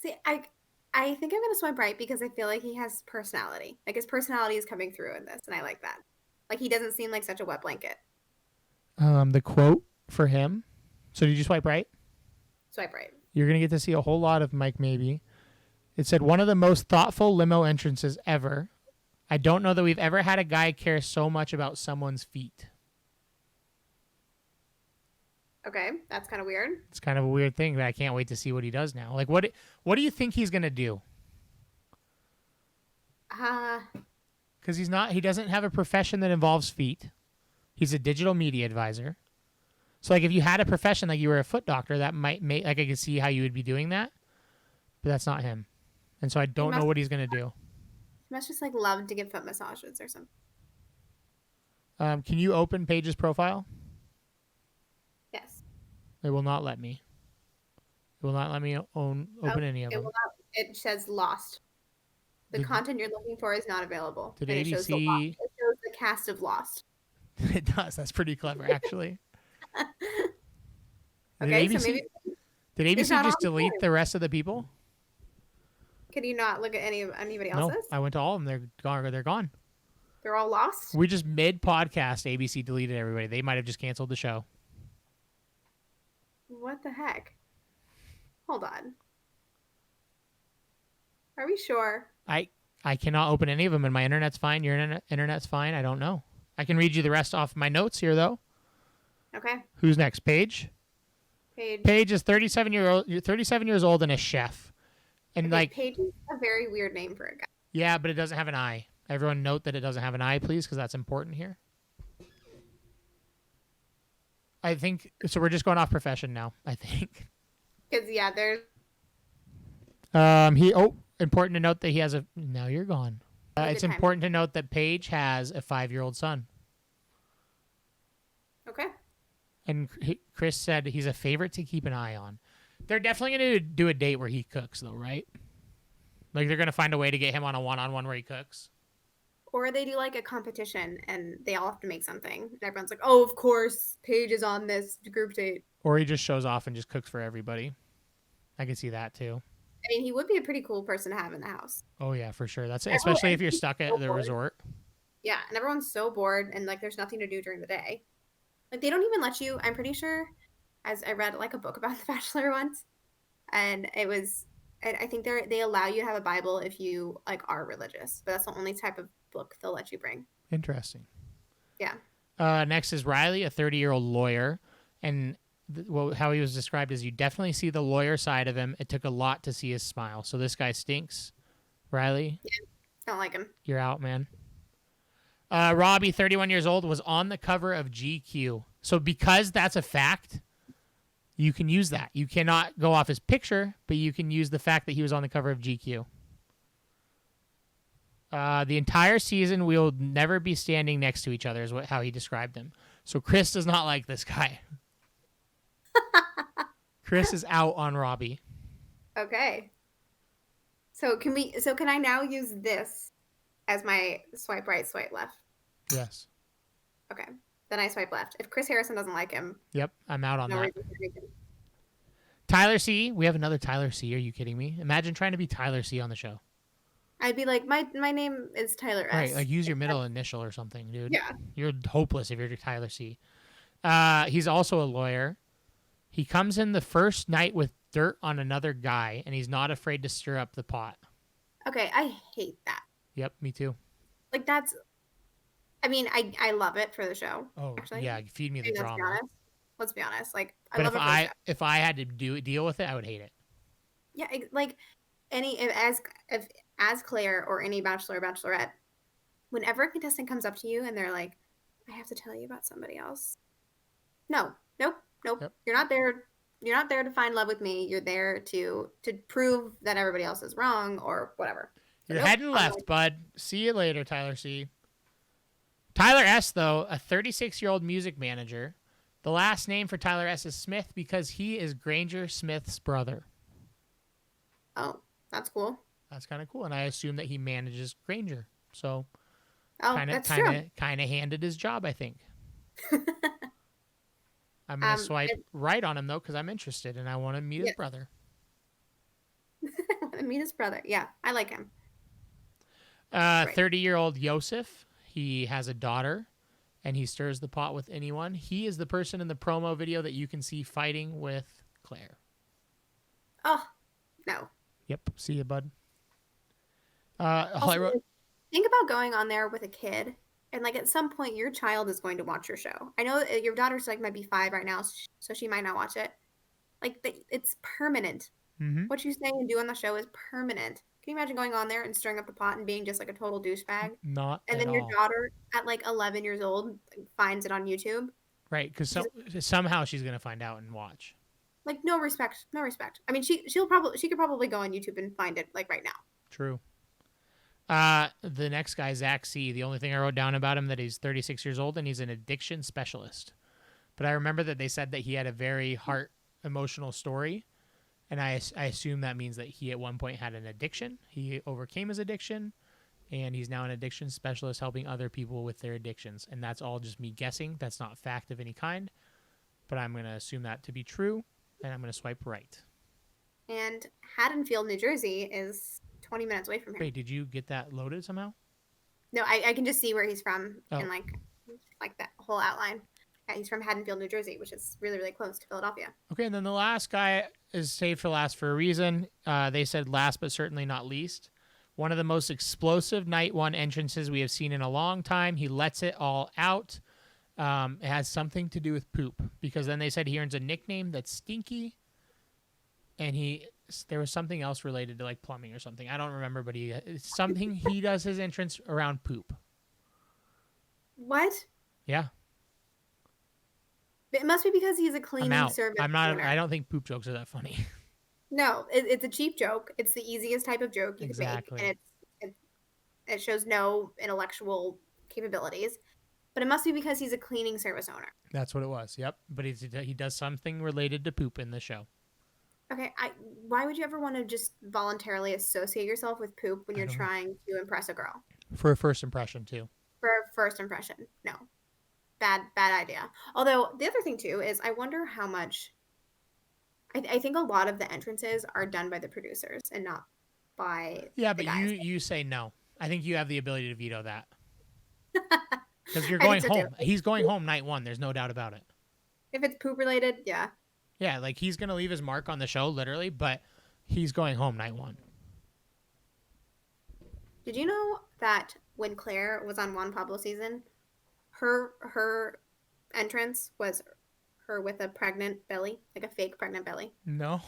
See, I think I'm gonna swipe right because I feel like he has personality. Like his personality is coming through in this, and I like that. Like he doesn't seem like such a wet blanket. The quote for him. So did you swipe right? Swipe right. You're going to get to see a whole lot of Mike maybe. It said, one of the most thoughtful limo entrances ever. I don't know that we've ever had a guy care so much about someone's feet. Okay, that's kind of weird. It's kind of a weird thing, but I can't wait to see what he does now. Like, what do you think he's going to do? Because he doesn't have a profession that involves feet. He's a digital media advisor. So, like, if you had a profession, like you were a foot doctor, that might make, like, I could see how you would be doing that. But that's not him. And so I don't know what he's going to do. He must just, like, love to give foot massages or something. Can you open Paige's profile? Yes. It will not let me. It will not let me open any of them. It says lost. The content you're looking for is not available. Did and ABC... it shows the cast of Lost. It does. That's pretty clever, actually. Okay, so maybe... Did ABC just delete the rest of the people? Can you not look at anybody else's? No, I went to all of them. They're gone. They're gone. They're all lost? We just mid-podcast, ABC deleted everybody. They might have just canceled the show. What the heck? Hold on. Are we sure? I cannot open any of them, and my internet's fine. Your internet's fine. I don't know. I can read you the rest off my notes here, though. Okay. Who's next? Paige? Paige is 37 years old and a chef. And okay, like Paige is a very weird name for a guy. Yeah, but it doesn't have an I. Everyone note that it doesn't have an I, please, because that's important here. I think so. We're just going off profession now, I think. Because there's important to note that he has a... Now you're gone. It's important to note that Paige has a 5-year-old son. Okay. And Chris said he's a favorite to keep an eye on. They're definitely going to do a date where he cooks, though, right? Like they're going to find a way to get him on a one-on-one where he cooks. Or they do like a competition and they all have to make something. And everyone's like, oh, of course, Paige is on this group date. Or he just shows off and just cooks for everybody. I can see that too. I mean, he would be a pretty cool person to have in the house. Oh yeah, for sure. That's Everyone, especially if you're stuck at so the bored. resort. Yeah, and everyone's so bored and like there's nothing to do during the day. Like they don't even let you, I'm pretty sure, as I read like a book about The Bachelor once, and it was I think they allow you to have a Bible if you like are religious, but that's the only type of book they'll let you bring. Interesting. Yeah. Next is Riley, a 30-year-old lawyer, and how he was described is you definitely see the lawyer side of him. It took a lot to see his smile. So this guy stinks. Riley, Yeah. Don't like him. you're out, man. Robbie, 31 years old, was on the cover of GQ. So because that's a fact, you can use that. You cannot go off his picture, but you can use the fact that he was on the cover of GQ. The entire season, we'll never be standing next to each other, is how he described him. So Chris does not like this guy. Chris is out on Robbie. Okay. So can I now use this as my swipe right, swipe left? Yes. Okay. Then I swipe left. If Chris Harrison doesn't like him, Yep, I'm out on no that. reason to make him. Tyler C. We have another Tyler C. Are you kidding me? Imagine trying to be Tyler C. on the show. I'd be like, my name is Tyler S. Right, like use your middle initial or something, dude. Yeah. You're hopeless if you're Tyler C. He's also a lawyer. He comes in the first night with dirt on another guy, and he's not afraid to stir up the pot. Okay, I hate that. Yep, me too. Like that's. I mean, I love it for the show. Oh, actually. yeah, feed me the Let's be drama. honest. Let's be honest. Like I But love it for the show. if I had to deal with it, I would hate it. Yeah, like if as Claire or any bachelor or bachelorette, whenever a contestant comes up to you and they're like, "I have to tell you about somebody else," no, nope. Yep. You're not there. You're not there to find love with me. You're there to prove that everybody else is wrong or whatever. So You're heading left, bud. See you later, Tyler C. Tyler S., though, a 36-year-old music manager. The last name for Tyler S. is Smith because he is Granger Smith's brother. Oh, that's cool. That's kind of cool, and I assume that he manages Granger. So, Oh, that's true. kind of handed his job, I think. I'm gonna swipe right on him though because I'm interested and I want to meet his brother. Meet his brother. Yeah, I like him. 30-year-old Yosef. He has a daughter, and he stirs the pot with anyone. He is the person in the promo video that you can see fighting with Claire. Oh, no. Yep. See you, bud. Also, think about going on there with a kid, and like at some point, your child is going to watch your show. I know your daughter's like might be 5 right now, so she might not watch it. Like it's permanent. Mm-hmm. What you say and do on the show is permanent. Can you imagine going on there and stirring up the pot and being just like a total douchebag? Not and at then your all. daughter at like 11 years old finds it on YouTube. Right, because somehow she's gonna find out and watch. Like no respect. I mean, she could probably go on YouTube and find it like right now. True. The next guy, Zach C. The only thing I wrote down about him that he's 36 years old and he's an addiction specialist. But I remember that they said that he had a very emotional story. And I assume that means that he at one point had an addiction. He overcame his addiction, and he's now an addiction specialist helping other people with their addictions. And that's all just me guessing. That's not fact of any kind. But I'm going to assume that to be true, and I'm going to swipe right. And Haddonfield, New Jersey is 20 minutes away from here. Wait, did you get that loaded somehow? No, I can just see where he's from in like that whole outline. Yeah, he's from Haddonfield, New Jersey, which is really, really close to Philadelphia. Okay, and then the last guy is saved for last for a reason. They said last but certainly not least. One of the most explosive night one entrances we have seen in a long time. He lets it all out. It has something to do with poop because then they said he earns a nickname that's Stinky, and there was something else related to like plumbing or something. I don't remember, but it's something he does his entrance around poop. What? Yeah. It must be because he's a cleaning service. Owner. I don't think poop jokes are that funny. No, it's a cheap joke. It's the easiest type of joke you could make, and it shows no intellectual capabilities. But it must be because he's a cleaning service owner. That's what it was. Yep. But he does something related to poop in the show. Okay, why would you ever want to just voluntarily associate yourself with poop when I you're don't know. trying to impress a girl? For a first impression too. For a first impression. No. Bad idea. Although the other thing too is I wonder how much I think a lot of the entrances are done by the producers and not by Yeah, the but guys. you say no. I think you have the ability to veto that because you're I think going so too. home. He's going home night one. There's no doubt about it. If it's poop related, yeah. Yeah, like he's gonna leave his mark on the show, literally, but he's going home night one. Did you know that when Claire was on Juan Pablo season, her entrance was her with a pregnant belly, like a fake pregnant belly. No,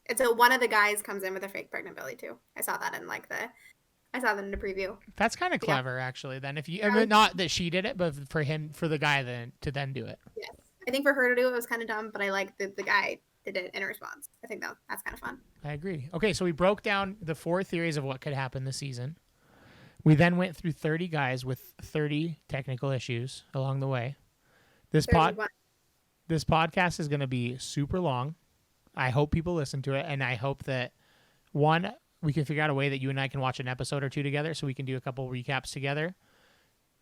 And so one of the guys comes in with a fake pregnant belly too. I saw that in the preview. that's kind of Yeah. clever, actually. Then if you, I mean, not that she did it, but for the guy then to then do it. Yes. I think for her to do it was kind of dumb, but I like that the guy did it in response. I think that's kind of fun. I agree. Okay, so we broke down the 4 theories of what could happen this season. We then went through 30 guys with 30 technical issues along the way. This 31. this podcast is going to be super long. I hope people listen to it, and I hope that one, we can figure out a way that you and I can watch an episode or two together, so we can do a couple recaps together.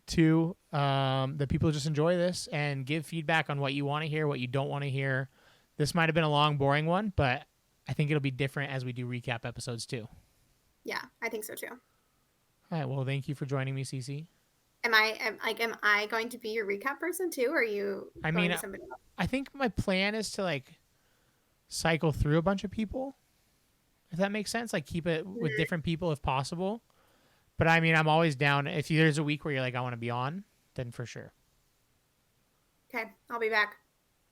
2, that people just enjoy this and give feedback on what you want to hear, what you don't want to hear. This might have been a long, boring one, but I think it'll be different as we do recap episodes too. Yeah, I think so too. All right. Well, thank you for joining me, Cece. Am I going to be your recap person too, or are you I going mean, to somebody else? I think my plan is to like cycle through a bunch of people, if that makes sense. Like keep it with different people if possible. But I mean, I'm always down. If there's a week where you're like, I want to be on, then for sure. Okay, I'll be back.